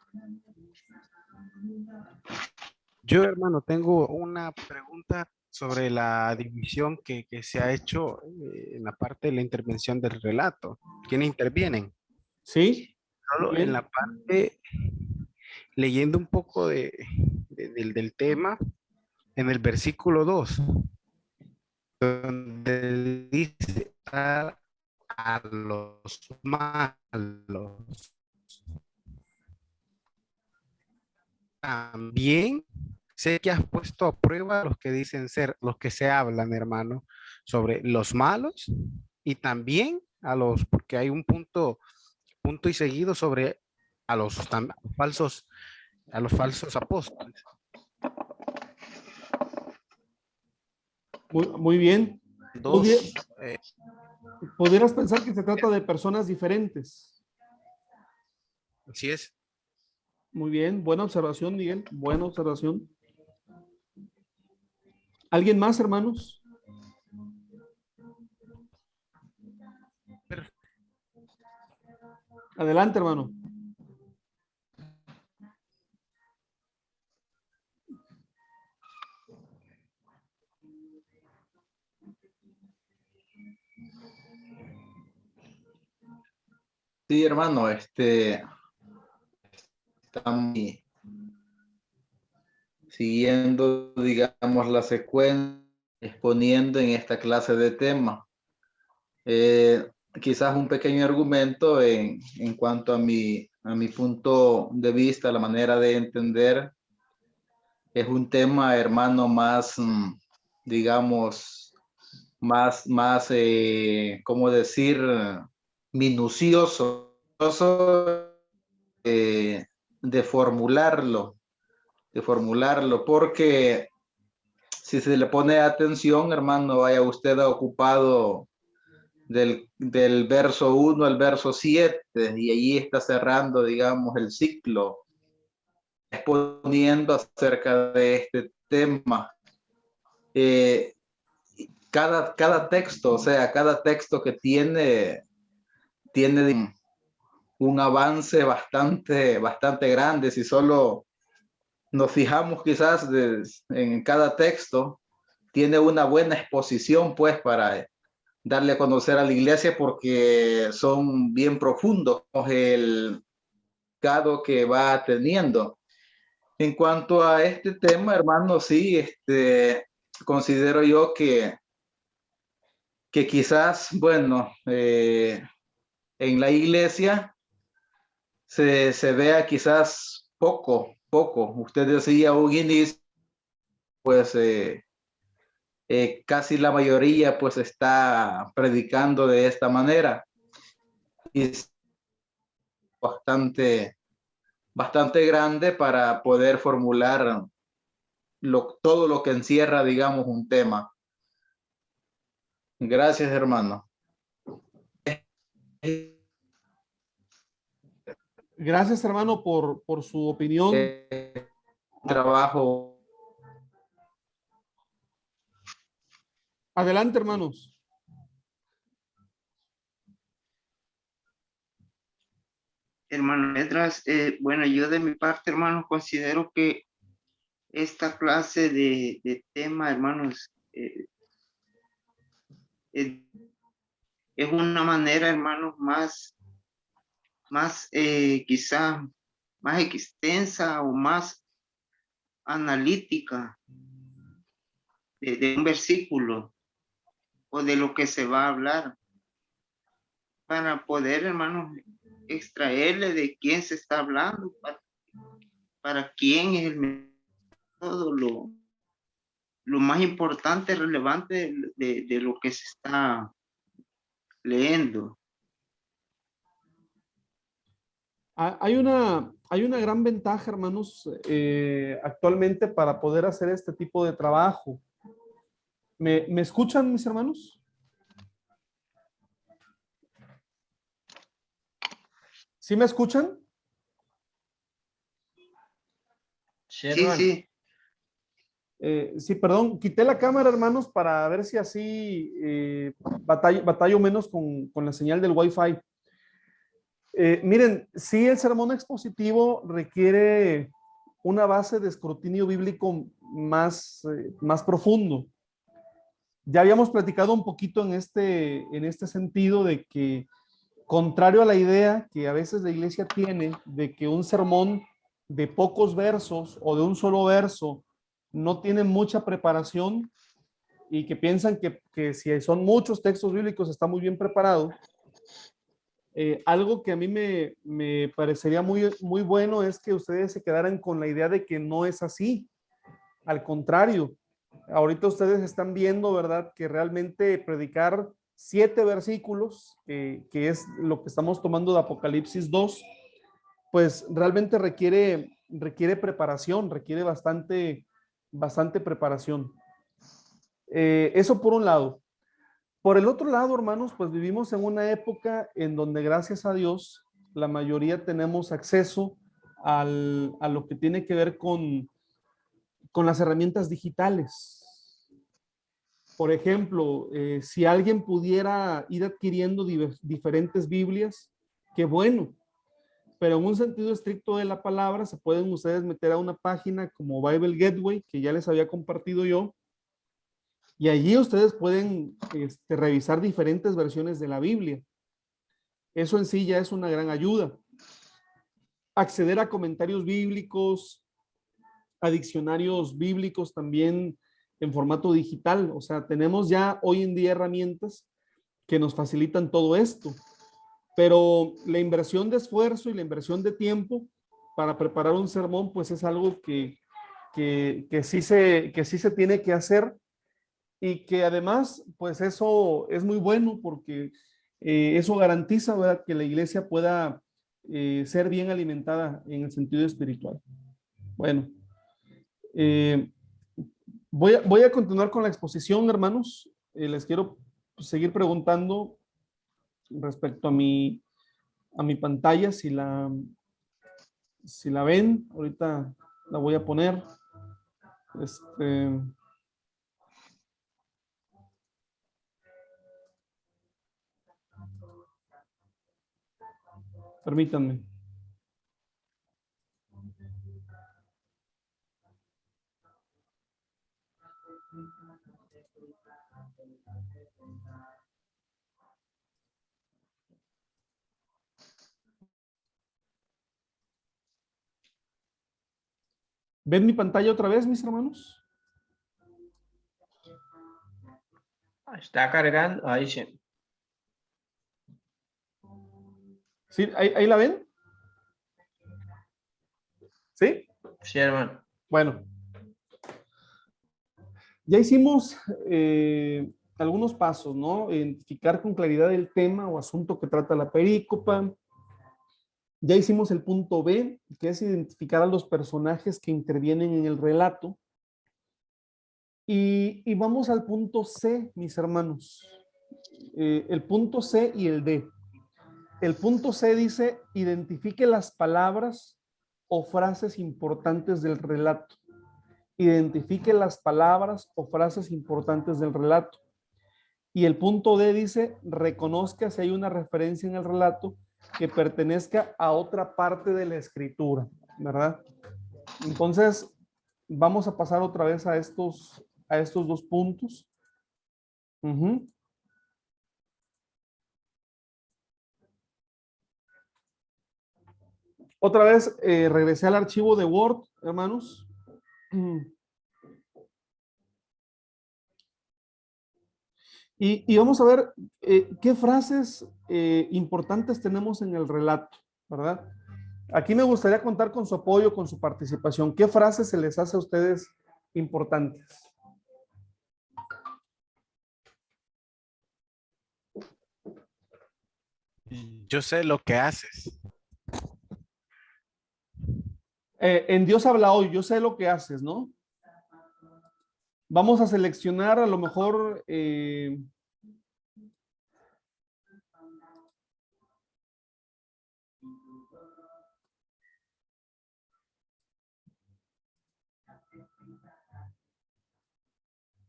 Yo, hermano, tengo una pregunta sobre la división que se ha hecho en la parte de la intervención del relato. ¿Quiénes intervienen?
Sí.
Solo en la parte, leyendo un poco del tema, en el versículo 2, donde dice a los malos. También sé que has puesto a prueba los que dicen ser, los que se hablan, hermano, sobre los malos y también porque hay un punto y seguido sobre a los falsos apóstoles.
Muy bien.
Dos,
Pudieras pensar que se trata de personas diferentes.
así es.
Muy bien, buena observación, Miguel. Buena observación. ¿Alguien más, hermanos? Adelante, hermano.
Sí, hermano, estamos siguiendo, digamos, la secuencia, exponiendo en esta clase de temas. Quizás un pequeño argumento en cuanto a mi punto de vista, la manera de entender. Es un tema, hermano, más, digamos, ¿cómo decir? Minucioso de formularlo, porque si se le pone atención, hermano, vaya usted ocupado del verso 1 al verso 7, y allí está cerrando, digamos, el ciclo, exponiendo acerca de este tema. Cada texto, o sea, cada texto que tiene un avance bastante grande. Si solo nos fijamos quizás en cada texto, tiene una buena exposición, pues, para darle a conocer a la iglesia, porque son bien profundos el significado que va teniendo. En cuanto a este tema, hermano, sí, considero yo que quizás, bueno, en la iglesia se vea quizás poco. Usted decía un inicio, pues casi la mayoría pues está predicando de esta manera, y es bastante grande para poder formular todo lo que encierra, digamos, un tema. Gracias, hermano.
Gracias, hermano, por su opinión.
Trabajo.
Adelante, hermanos.
Hermano Edras, bueno, yo de mi parte, hermano, considero que esta clase de tema, hermanos, es una manera, hermanos, quizá más extensa o más analítica de un versículo o de lo que se va a hablar, para poder, hermanos, extraerle de quién se está hablando, para quién es todo lo más importante, relevante de lo que se está leyendo.
Hay una gran ventaja, hermanos, actualmente para poder hacer este tipo de trabajo. ¿Me escuchan, mis hermanos? ¿Sí me escuchan?
Sí,
Sí,
hermano.
sí.
Sí, perdón, quité la cámara, hermanos, para ver si así batallo menos con la señal del Wi-Fi. Miren, sí, el sermón expositivo requiere una base de escrutinio bíblico más profundo. Ya habíamos platicado un poquito en este sentido de que, contrario a la idea que a veces la iglesia tiene de que un sermón de pocos versos o de un solo verso no tiene mucha preparación, y que piensan que si son muchos textos bíblicos está muy bien preparado. Algo que a mí me parecería muy bueno es que ustedes se quedaran con la idea de que no es así. Al contrario, ahorita ustedes están viendo, ¿verdad?, que realmente predicar 7 versículos, que es lo que estamos tomando de Apocalipsis 2, pues realmente requiere preparación, requiere bastante preparación. Eso por un lado. Por el otro lado, hermanos, pues vivimos en una época en donde, gracias a Dios, la mayoría tenemos acceso a lo que tiene que ver con las herramientas digitales. Por ejemplo, si alguien pudiera ir adquiriendo diferentes Biblias, qué bueno. Pero en un sentido estricto de la palabra, se pueden ustedes meter a una página como Bible Gateway, que ya les había compartido yo, y allí ustedes pueden revisar diferentes versiones de la Biblia. Eso en sí ya es una gran ayuda. Acceder a comentarios bíblicos, a diccionarios bíblicos también en formato digital. O sea, tenemos ya hoy en día herramientas que nos facilitan todo esto. Pero la inversión de esfuerzo y la inversión de tiempo para preparar un sermón, pues es algo que sí se tiene que hacer, y que además, pues eso es muy bueno porque eso garantiza, ¿verdad?, que la iglesia pueda ser bien alimentada en el sentido espiritual. Bueno, voy a continuar con la exposición, hermanos. Les quiero seguir preguntando respecto a mi pantalla, si la ven. Ahorita la voy a poner. Permítanme. ¿Ven mi pantalla otra vez, mis hermanos?
Está cargando, ahí sí.
¿Sí? ¿Ahí la ven? ¿Sí?
Sí, hermano.
Bueno. Ya hicimos algunos pasos, ¿no? Identificar con claridad el tema o asunto que trata la perícopa. Ya hicimos el punto B, que es identificar a los personajes que intervienen en el relato. Y vamos al punto C, mis hermanos. El punto C y el D. El punto C dice: identifique las palabras o frases importantes del relato. Identifique las palabras o frases importantes del relato. Y el punto D dice: reconozca si hay una referencia en el relato que pertenezca a otra parte de la escritura, ¿verdad? Entonces, vamos a pasar otra vez a estos dos puntos. Otra vez, regresé al archivo de Word, hermanos. Y vamos a ver qué frases importantes tenemos en el relato, ¿verdad? Aquí me gustaría contar con su apoyo, con su participación. ¿Qué frases se les hace a ustedes importantes?
Yo sé lo que haces.
En Dios habla hoy, yo sé lo que haces, ¿no? Vamos a seleccionar a lo mejor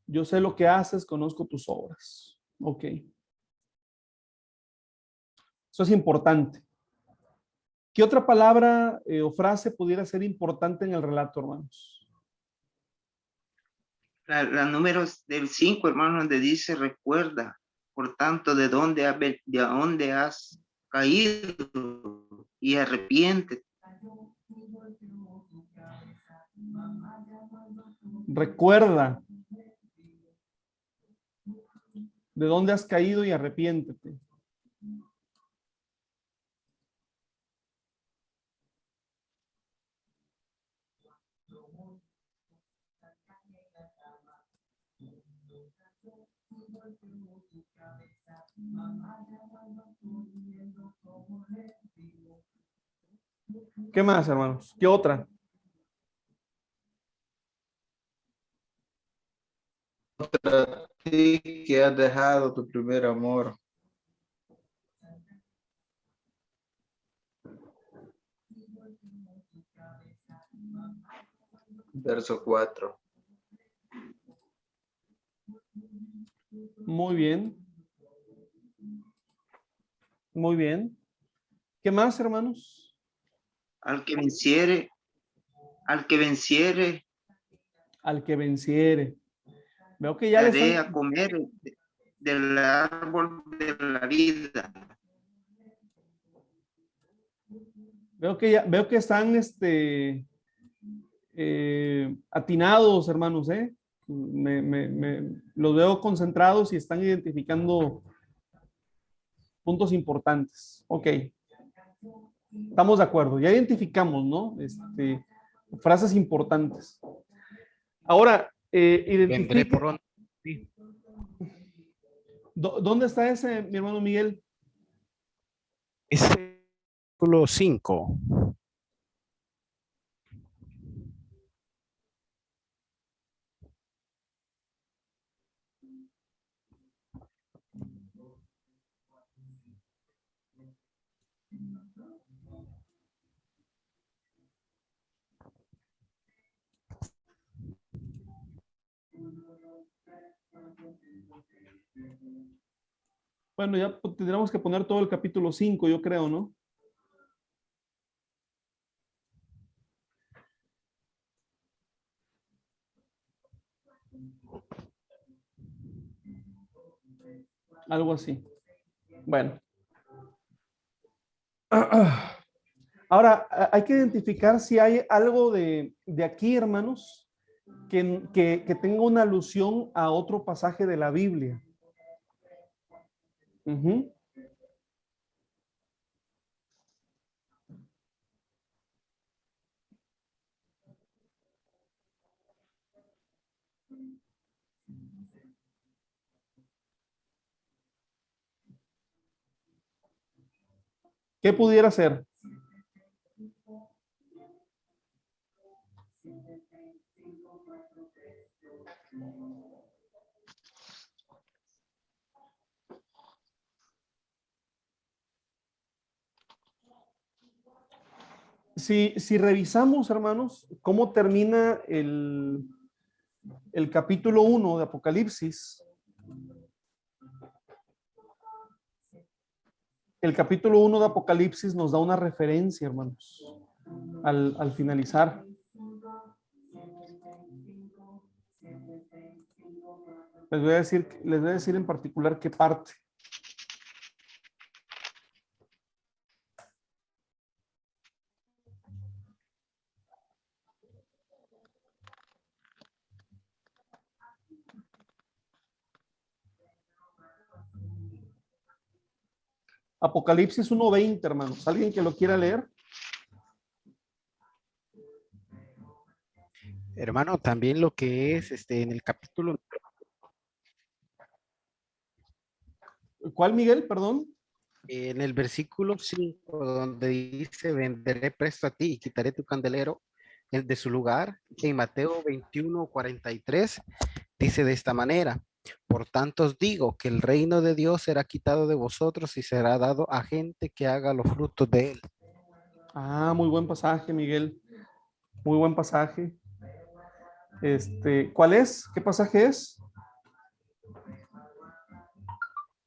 yo sé lo que haces, conozco tus obras. Ok. Eso es importante. ¿Qué otra palabra o frase pudiera ser importante en el relato, hermanos?
La número del 5, hermano, donde dice: recuerda, por tanto, de dónde has caído y arrepiéntete.
Recuerda de dónde has caído y arrepiéntete. ¿Qué más, hermanos? ¿Qué otra?
ti que has dejado tu primer amor. Verso 4.
Muy bien. Muy bien. ¿Qué más, hermanos?
Al que venciere, al que venciere,
Al que venciere. Veo que ya
daré
les
a comer del árbol de la vida.
veo que están atinados, hermanos, ¿eh? Los veo concentrados y están identificando puntos importantes. Ok. Estamos de acuerdo. Ya identificamos, ¿no? Frases importantes. Ahora,
Vendré
identifique.
pronto. Sí.
¿Dónde está ese, mi hermano Miguel?
Es versículo 5.
Bueno, ya tendríamos que poner todo el capítulo 5, yo creo, ¿no? Algo así. Bueno. Ahora, hay que identificar si hay algo de aquí, hermanos, que tenga una alusión a otro pasaje de la Biblia. Ujú. ¿Qué pudiera ser? Si revisamos, hermanos, cómo termina el capítulo 1 de Apocalipsis, el capítulo 1 de Apocalipsis nos da una referencia, hermanos, al finalizar. Les voy a decir en particular qué parte. Apocalipsis 1:20, hermanos. ¿Alguien que lo quiera leer?
Hermano, también lo que es en el capítulo,
¿Cuál, Miguel? Perdón.
en el versículo 5, donde dice, vendré presto a ti y quitaré tu candelero de su lugar. En Mateo 21:43 dice de esta manera, por tanto os digo que el reino de Dios será quitado de vosotros y será dado a gente que haga los frutos de él.
Ah, muy buen pasaje, Miguel. Muy buen pasaje. ¿Cuál es? ¿Qué pasaje es?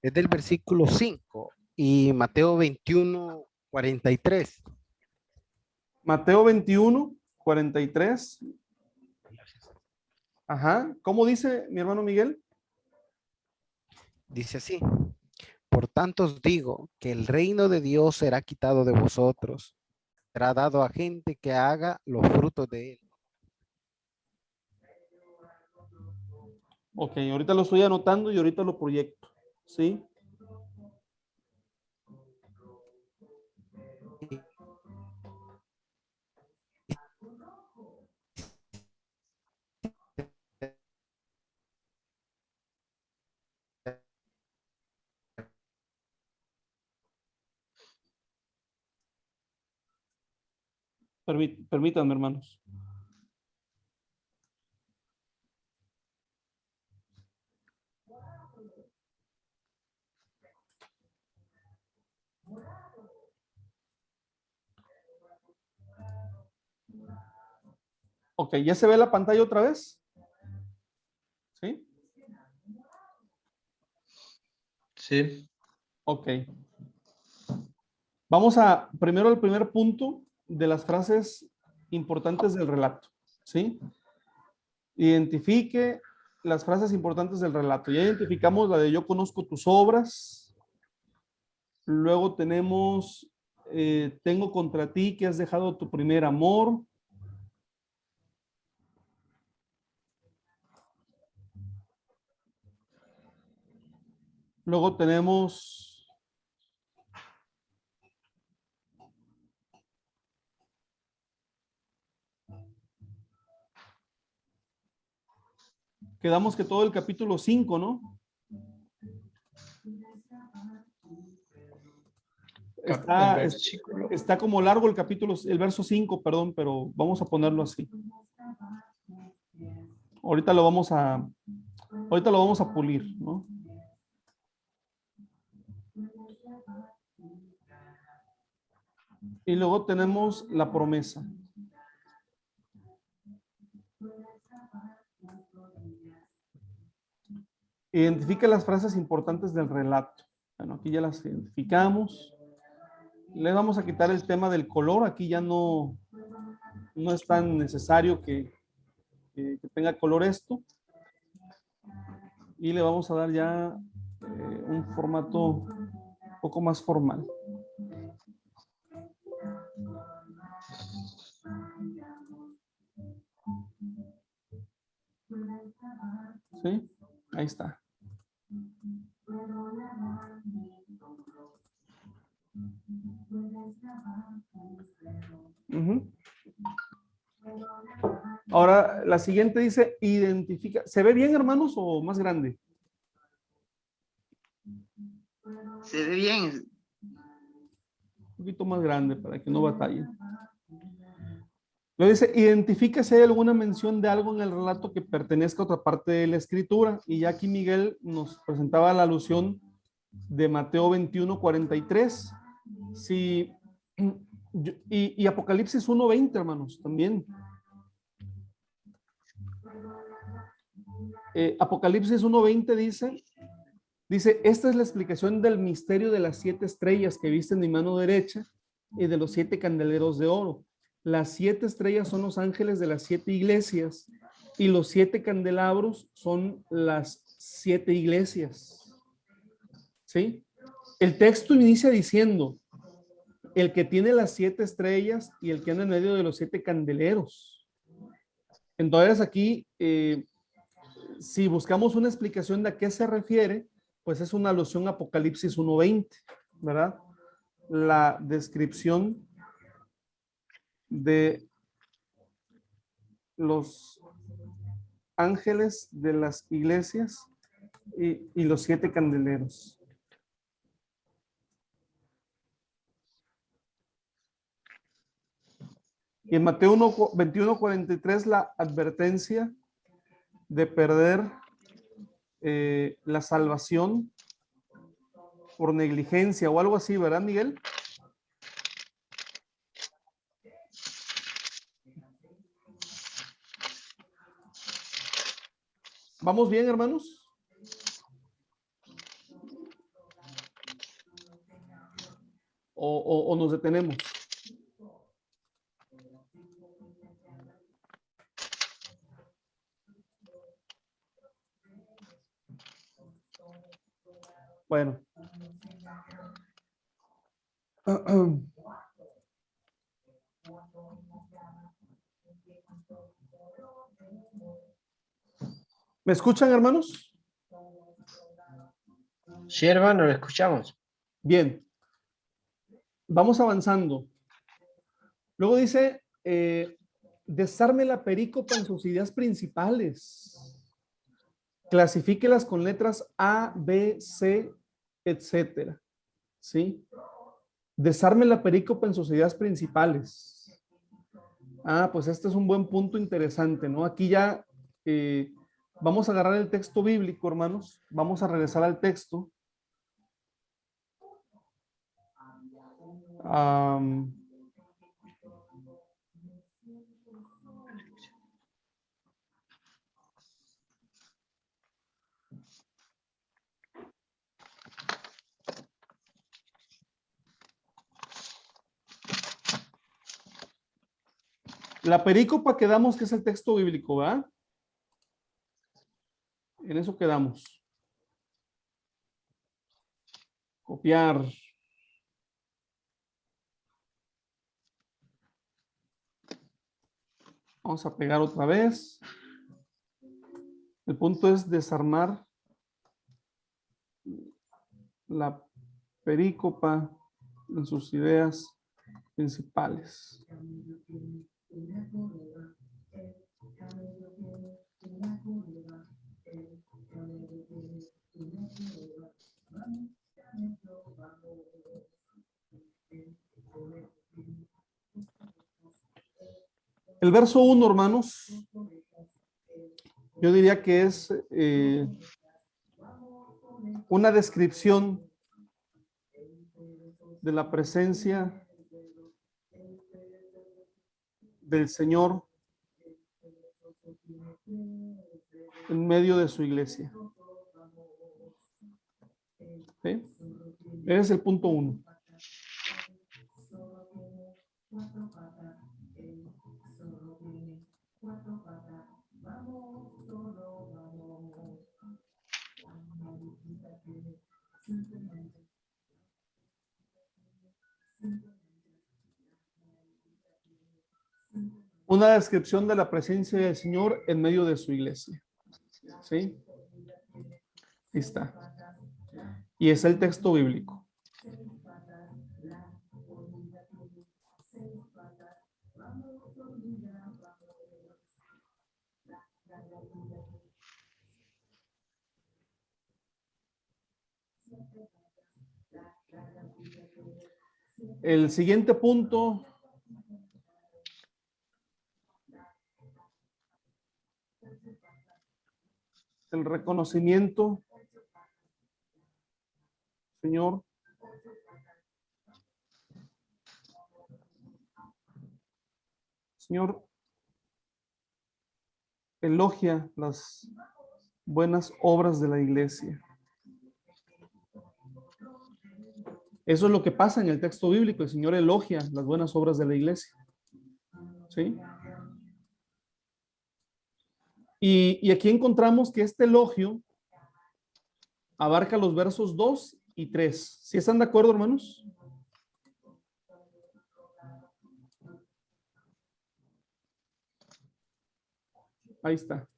Es del versículo 5 y Mateo 21:43.
Mateo 21:43. Ajá. ¿Cómo dice mi hermano Miguel?
Dice así, por tanto os digo que el reino de Dios será quitado de vosotros, será dado a gente que haga los frutos de él.
Ok, ahorita lo estoy anotando y ahorita lo proyecto. ¿Sí? Permítanme, hermanos. Ok, ¿ya se ve la pantalla otra vez? ¿Sí?
Sí.
Ok. Vamos a primero al primer punto de las frases importantes del relato. ¿Sí? Identifique las frases importantes del relato. Ya identificamos la de yo conozco tus obras. Luego tenemos tengo contra ti que has dejado tu primer amor. Luego tenemos quedamos que todo el capítulo 5, ¿no? Está como largo el capítulo, el verso 5, perdón, pero vamos a ponerlo así. Ahorita lo vamos a pulir, ¿no? Y luego tenemos la promesa. Identifica las frases importantes del relato. Bueno, aquí ya las identificamos. Le vamos a quitar el tema del color. Aquí ya no es tan necesario que tenga color esto. Y le vamos a dar ya un formato un poco más formal. ¿Sí? Ahí está. Ahora, la siguiente dice, identifica. ¿Se ve bien, hermanos, o más grande?
Se ve bien.
Un poquito más grande para que no batallen. Luego dice, identifica si hay alguna mención de algo en el relato que pertenezca a otra parte de la escritura. Y ya aquí Miguel nos presentaba la alusión de Mateo 21:43. Sí, y Apocalipsis 1:20, hermanos, también. Apocalipsis 1:20 dice, esta es la explicación del misterio de las 7 estrellas que viste en mi mano derecha y de los 7 candeleros de oro. Las 7 estrellas son los ángeles de las 7 iglesias y los 7 candelabros son las 7 iglesias. ¿Sí? El texto inicia diciendo, el que tiene las 7 estrellas y el que anda en medio de los 7 candeleros. Entonces aquí, si buscamos una explicación de a qué se refiere, pues es una alusión a Apocalipsis 1:20, ¿verdad? La descripción de los ángeles de las iglesias y los 7 candeleros. Y en Mateo 21:43 la advertencia de perder la salvación por negligencia o algo así, ¿verdad, Miguel? ¿Vamos bien, hermanos? ¿O nos detenemos? Bueno. ¿Me escuchan, hermanos?
Sí, hermano, lo escuchamos.
Bien. Vamos avanzando. Luego dice, desarme la perícopa en sus ideas principales. Clasifíquelas con letras A, B, C, etcétera. ¿Sí? Desarme la perícopa en sus ideas principales. Pues este es un buen punto interesante, ¿no? Aquí ya vamos a agarrar el texto bíblico, hermanos. Vamos a regresar al texto. La perícopa quedamos que es el texto bíblico, ¿verdad? En eso quedamos. Copiar. Vamos a pegar otra vez. El punto es desarmar la perícopa en sus ideas principales. El verso 1, hermanos, yo diría que es una descripción de la presencia del Señor en medio de su iglesia. ¿Sí? Ese es el punto 1. Una descripción de la presencia del Señor en medio de su iglesia. ¿Sí? Ahí está. Y es el texto bíblico. El siguiente punto el reconocimiento, Señor, Señor, elogia las buenas obras de la iglesia. Eso es lo que pasa en el texto bíblico. El Señor elogia las buenas obras de la iglesia. ¿Sí? Y aquí encontramos que este elogio abarca los versos 2 y 3. ¿Sí están de acuerdo, hermanos? Ahí está.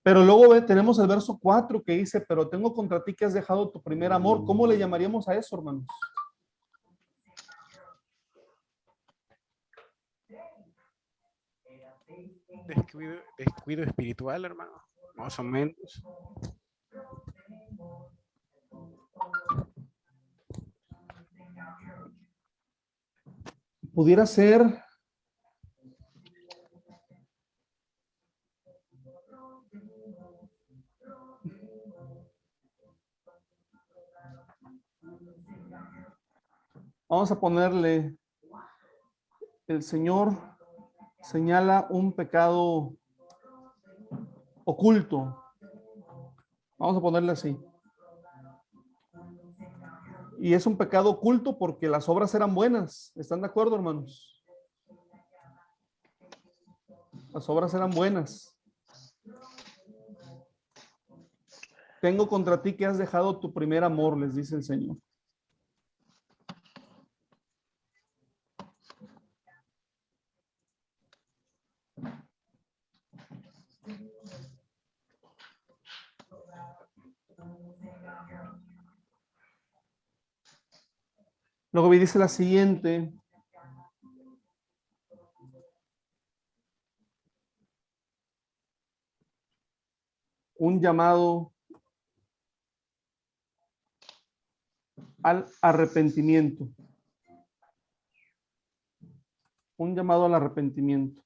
Pero luego tenemos el verso 4 que dice, pero tengo contra ti que has dejado tu primer amor. ¿Cómo le llamaríamos a eso, hermanos?
Descuido espiritual, hermano. Más o menos.
Pudiera ser vamos a ponerle el Señor señala un pecado oculto. Vamos a ponerle así. Y es un pecado oculto porque las obras eran buenas. ¿Están de acuerdo, hermanos? Las obras eran buenas. Tengo contra ti que has dejado tu primer amor, les dice el Señor. Luego me dice la siguiente. Un llamado al arrepentimiento. Un llamado al arrepentimiento.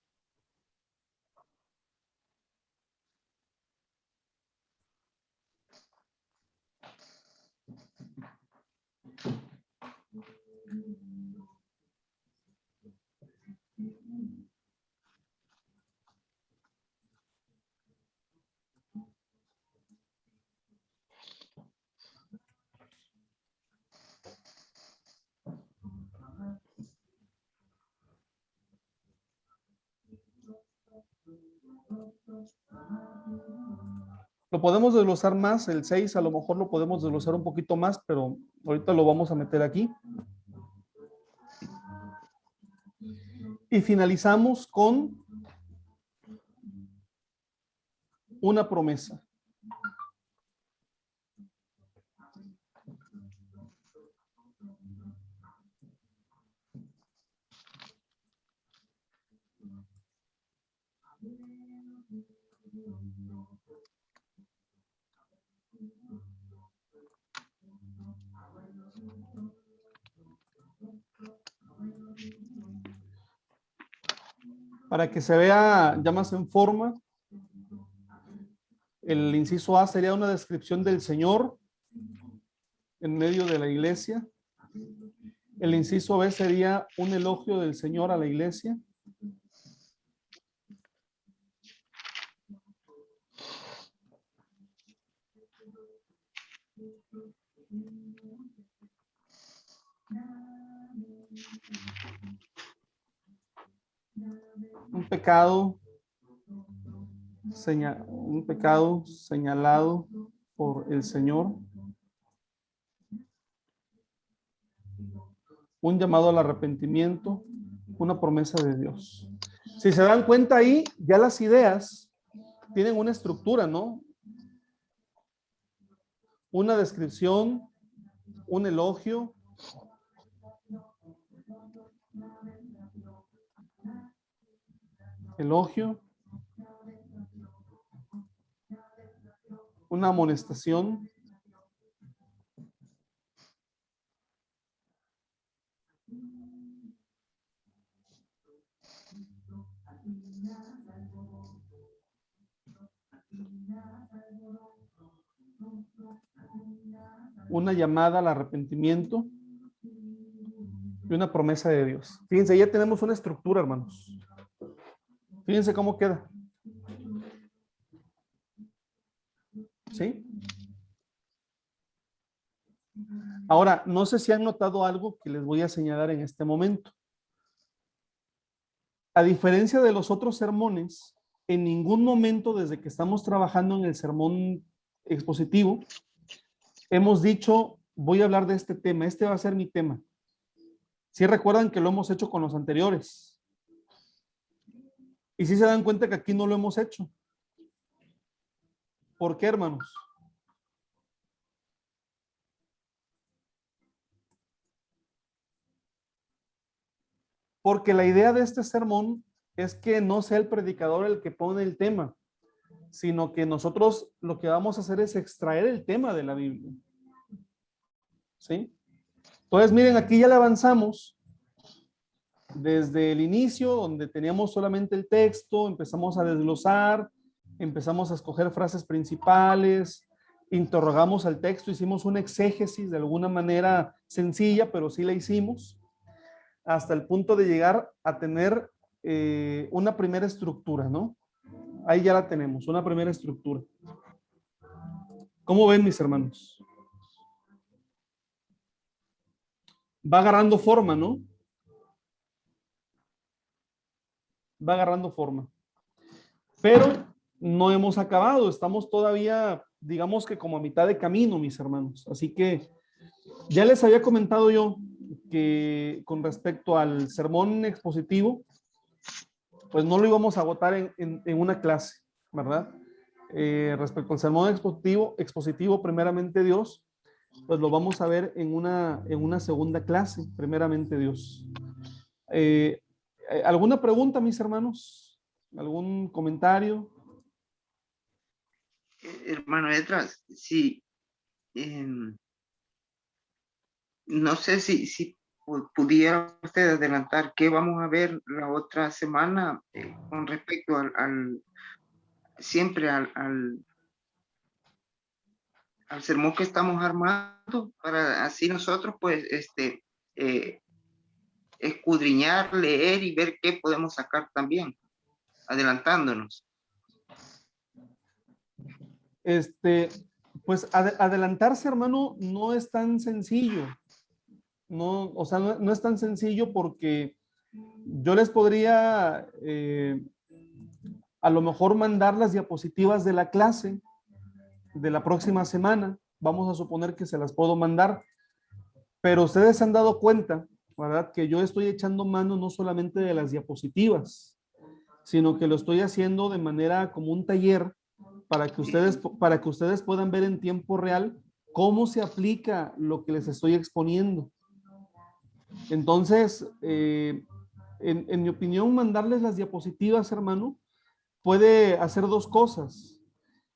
Lo podemos desglosar más, el 6 a lo mejor lo podemos desglosar un poquito más, pero ahorita lo vamos a meter aquí. Y finalizamos con una promesa. Para que se vea ya más en forma, el inciso A sería una descripción del Señor en medio de la iglesia. El inciso B sería un elogio del Señor a la iglesia. Un pecado señalado por el Señor. Un llamado al arrepentimiento, una promesa de Dios. Si se dan cuenta ahí, ya las ideas tienen una estructura, ¿no? Una descripción, un elogio, una amonestación, una llamada al arrepentimiento y una promesa de Dios. Fíjense, ya tenemos una estructura, hermanos. Fíjense cómo queda. ¿Sí? Ahora, no sé si han notado algo que les voy a señalar en este momento. A diferencia de los otros sermones, en ningún momento desde que estamos trabajando en el sermón expositivo, hemos dicho, voy a hablar de este tema, este va a ser mi tema. ¿Sí recuerdan que lo hemos hecho con los anteriores? Y sí se dan cuenta que aquí no lo hemos hecho. ¿Por qué, hermanos? Porque la idea de este sermón es que no sea el predicador el que pone el tema, sino que nosotros lo que vamos a hacer es extraer el tema de la Biblia. ¿Sí? Entonces, miren, aquí ya le avanzamos desde el inicio, donde teníamos solamente el texto, empezamos a desglosar, empezamos a escoger frases principales, interrogamos al texto, hicimos una exégesis de alguna manera sencilla, pero sí la hicimos, hasta el punto de llegar a tener una primera estructura, ¿no? Ahí ya la tenemos, una primera estructura. ¿Cómo ven, mis hermanos? Va agarrando forma, ¿no? Va agarrando forma. Pero no hemos acabado, estamos todavía, digamos que como a mitad de camino, mis hermanos. Así que ya les había comentado yo que con respecto al sermón expositivo, pues no lo íbamos a agotar en una clase, ¿verdad? Respecto al sermón expositivo, primeramente Dios, pues lo vamos a ver en una segunda clase, primeramente Dios. ¿Alguna pregunta, mis hermanos? ¿Algún comentario?
Hermano detrás, sí. No sé si pudiera usted adelantar qué vamos a ver la otra semana con respecto siempre al sermón que estamos armando, para así nosotros pues escudriñar, leer y ver qué podemos sacar también, adelantándonos.
Pues adelantarse, hermano, no es tan sencillo. No, o sea, no es tan sencillo porque yo les podría a lo mejor mandar las diapositivas de la clase de la próxima semana. Vamos a suponer que se las puedo mandar, pero ustedes se han dado cuenta, ¿verdad? Que yo estoy echando mano no solamente de las diapositivas, sino que lo estoy haciendo de manera como un taller para que ustedes puedan ver en tiempo real cómo se aplica lo que les estoy exponiendo. Entonces, en mi opinión, mandarles las diapositivas, hermano, puede hacer dos cosas.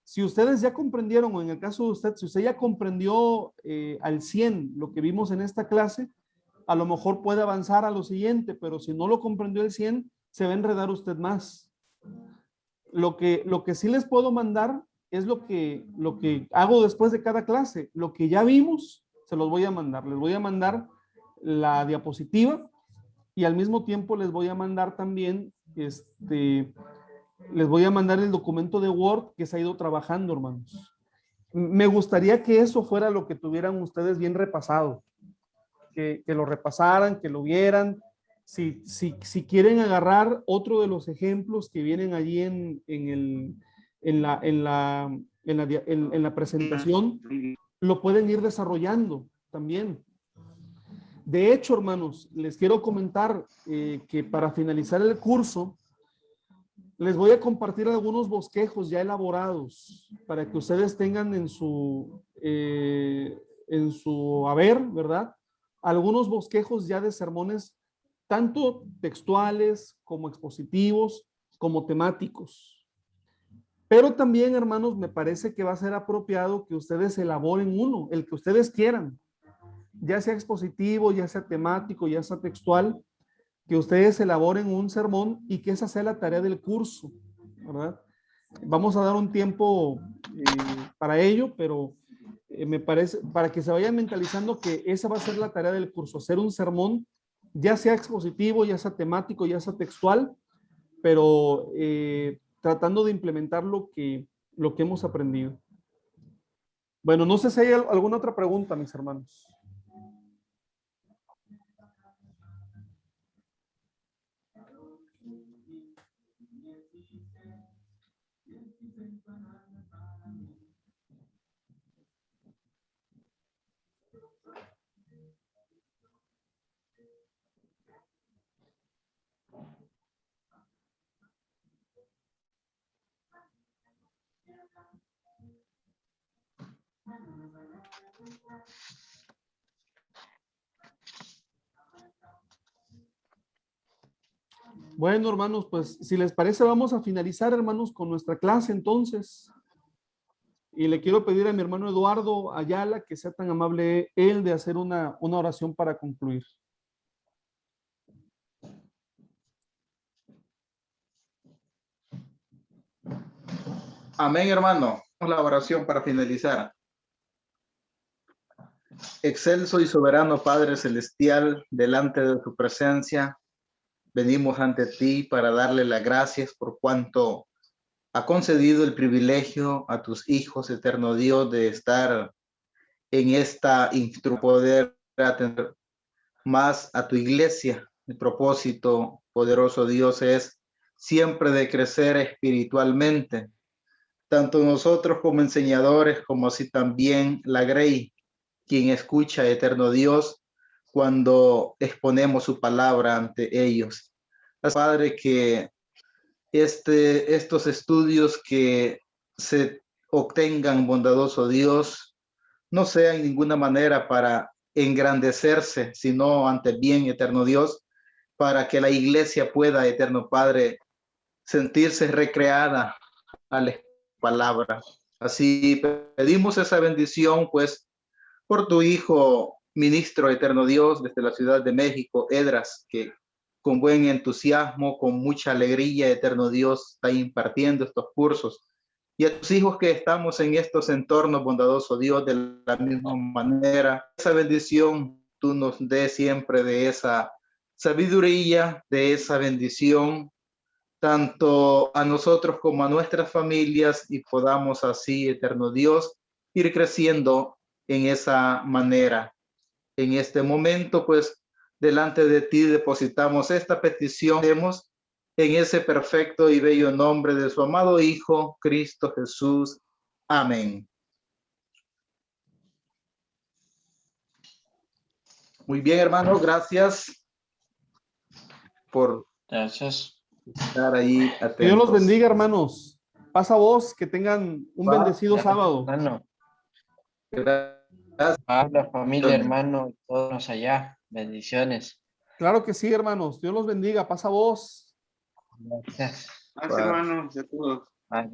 Si ustedes ya comprendieron, o en el caso de usted, si usted ya comprendió al 100 lo que vimos en esta clase, a lo mejor puede avanzar a lo siguiente, pero si no lo comprendió al 100, se va a enredar usted más. Lo que sí les puedo mandar es lo que hago después de cada clase. Lo que ya vimos, se los voy a mandar. Les voy a mandar la diapositiva y al mismo tiempo les voy a mandar también, les voy a mandar el documento de Word que se ha ido trabajando, hermanos. Me gustaría que eso fuera lo que tuvieran ustedes bien repasado, que lo repasaran, que lo vieran. Si quieren agarrar otro de los ejemplos que vienen allí en la presentación, lo pueden ir desarrollando también. De hecho, hermanos, les quiero comentar que para finalizar el curso, les voy a compartir algunos bosquejos ya elaborados para que ustedes tengan en su haber, ¿verdad? Algunos bosquejos ya de sermones, tanto textuales como expositivos, como temáticos. Pero también, hermanos, me parece que va a ser apropiado que ustedes elaboren uno, el que ustedes quieran, ya sea expositivo, ya sea temático, ya sea textual, que ustedes elaboren un sermón y que esa sea la tarea del curso, ¿verdad? Vamos a dar un tiempo para ello, pero me parece, para que se vayan mentalizando que esa va a ser la tarea del curso, hacer un sermón, ya sea expositivo, ya sea temático, ya sea textual, pero tratando de implementar lo que hemos aprendido. Bueno, no sé si hay alguna otra pregunta, mis hermanos. Bueno, hermanos, pues si les parece, vamos a finalizar, hermanos, con nuestra clase entonces. Y le quiero pedir a mi hermano Eduardo Ayala que sea tan amable él de hacer una oración para concluir.
Amén, hermano. La oración para finalizar. Excelso y soberano Padre Celestial, delante de tu presencia, venimos ante ti para darle las gracias por cuanto ha concedido el privilegio a tus hijos, eterno Dios, de estar en esta poder atender más a tu iglesia. El propósito, poderoso Dios, es siempre de crecer espiritualmente, tanto nosotros como enseñadores, como así también la Grey, quien escucha, eterno Dios, cuando exponemos su palabra ante ellos. Padre, que estos estudios que se obtengan, bondadoso Dios, no sea en ninguna manera para engrandecerse, sino ante bien, eterno Dios, para que la iglesia pueda, eterno Padre, sentirse recreada a la palabra. Así pedimos esa bendición, pues, por tu hijo, ministro, eterno Dios, desde la Ciudad de México, Edras, que con buen entusiasmo, con mucha alegría, eterno Dios, está impartiendo estos cursos. Y a tus hijos que estamos en estos entornos, bondadoso Dios, de la misma manera, esa bendición tú nos des siempre, de esa sabiduría, de esa bendición, tanto a nosotros como a nuestras familias, y podamos así, eterno Dios, ir creciendo en esa manera. En este momento, pues, delante de ti depositamos esta petición en ese perfecto y bello nombre de su amado Hijo, Cristo Jesús. Amén. Muy bien, hermanos, gracias por
Gracias.
estar ahí atentos.
Que Dios los bendiga, hermanos. Pasa voz, que tengan un bendecido
Gracias,
sábado.
hermano.
Gracias.
A la familia, hermano, y todos allá. Bendiciones.
Claro que sí, hermanos. Dios los bendiga. Pasa voz.
Gracias.
Gracias, hermanos, de todos.
Bye.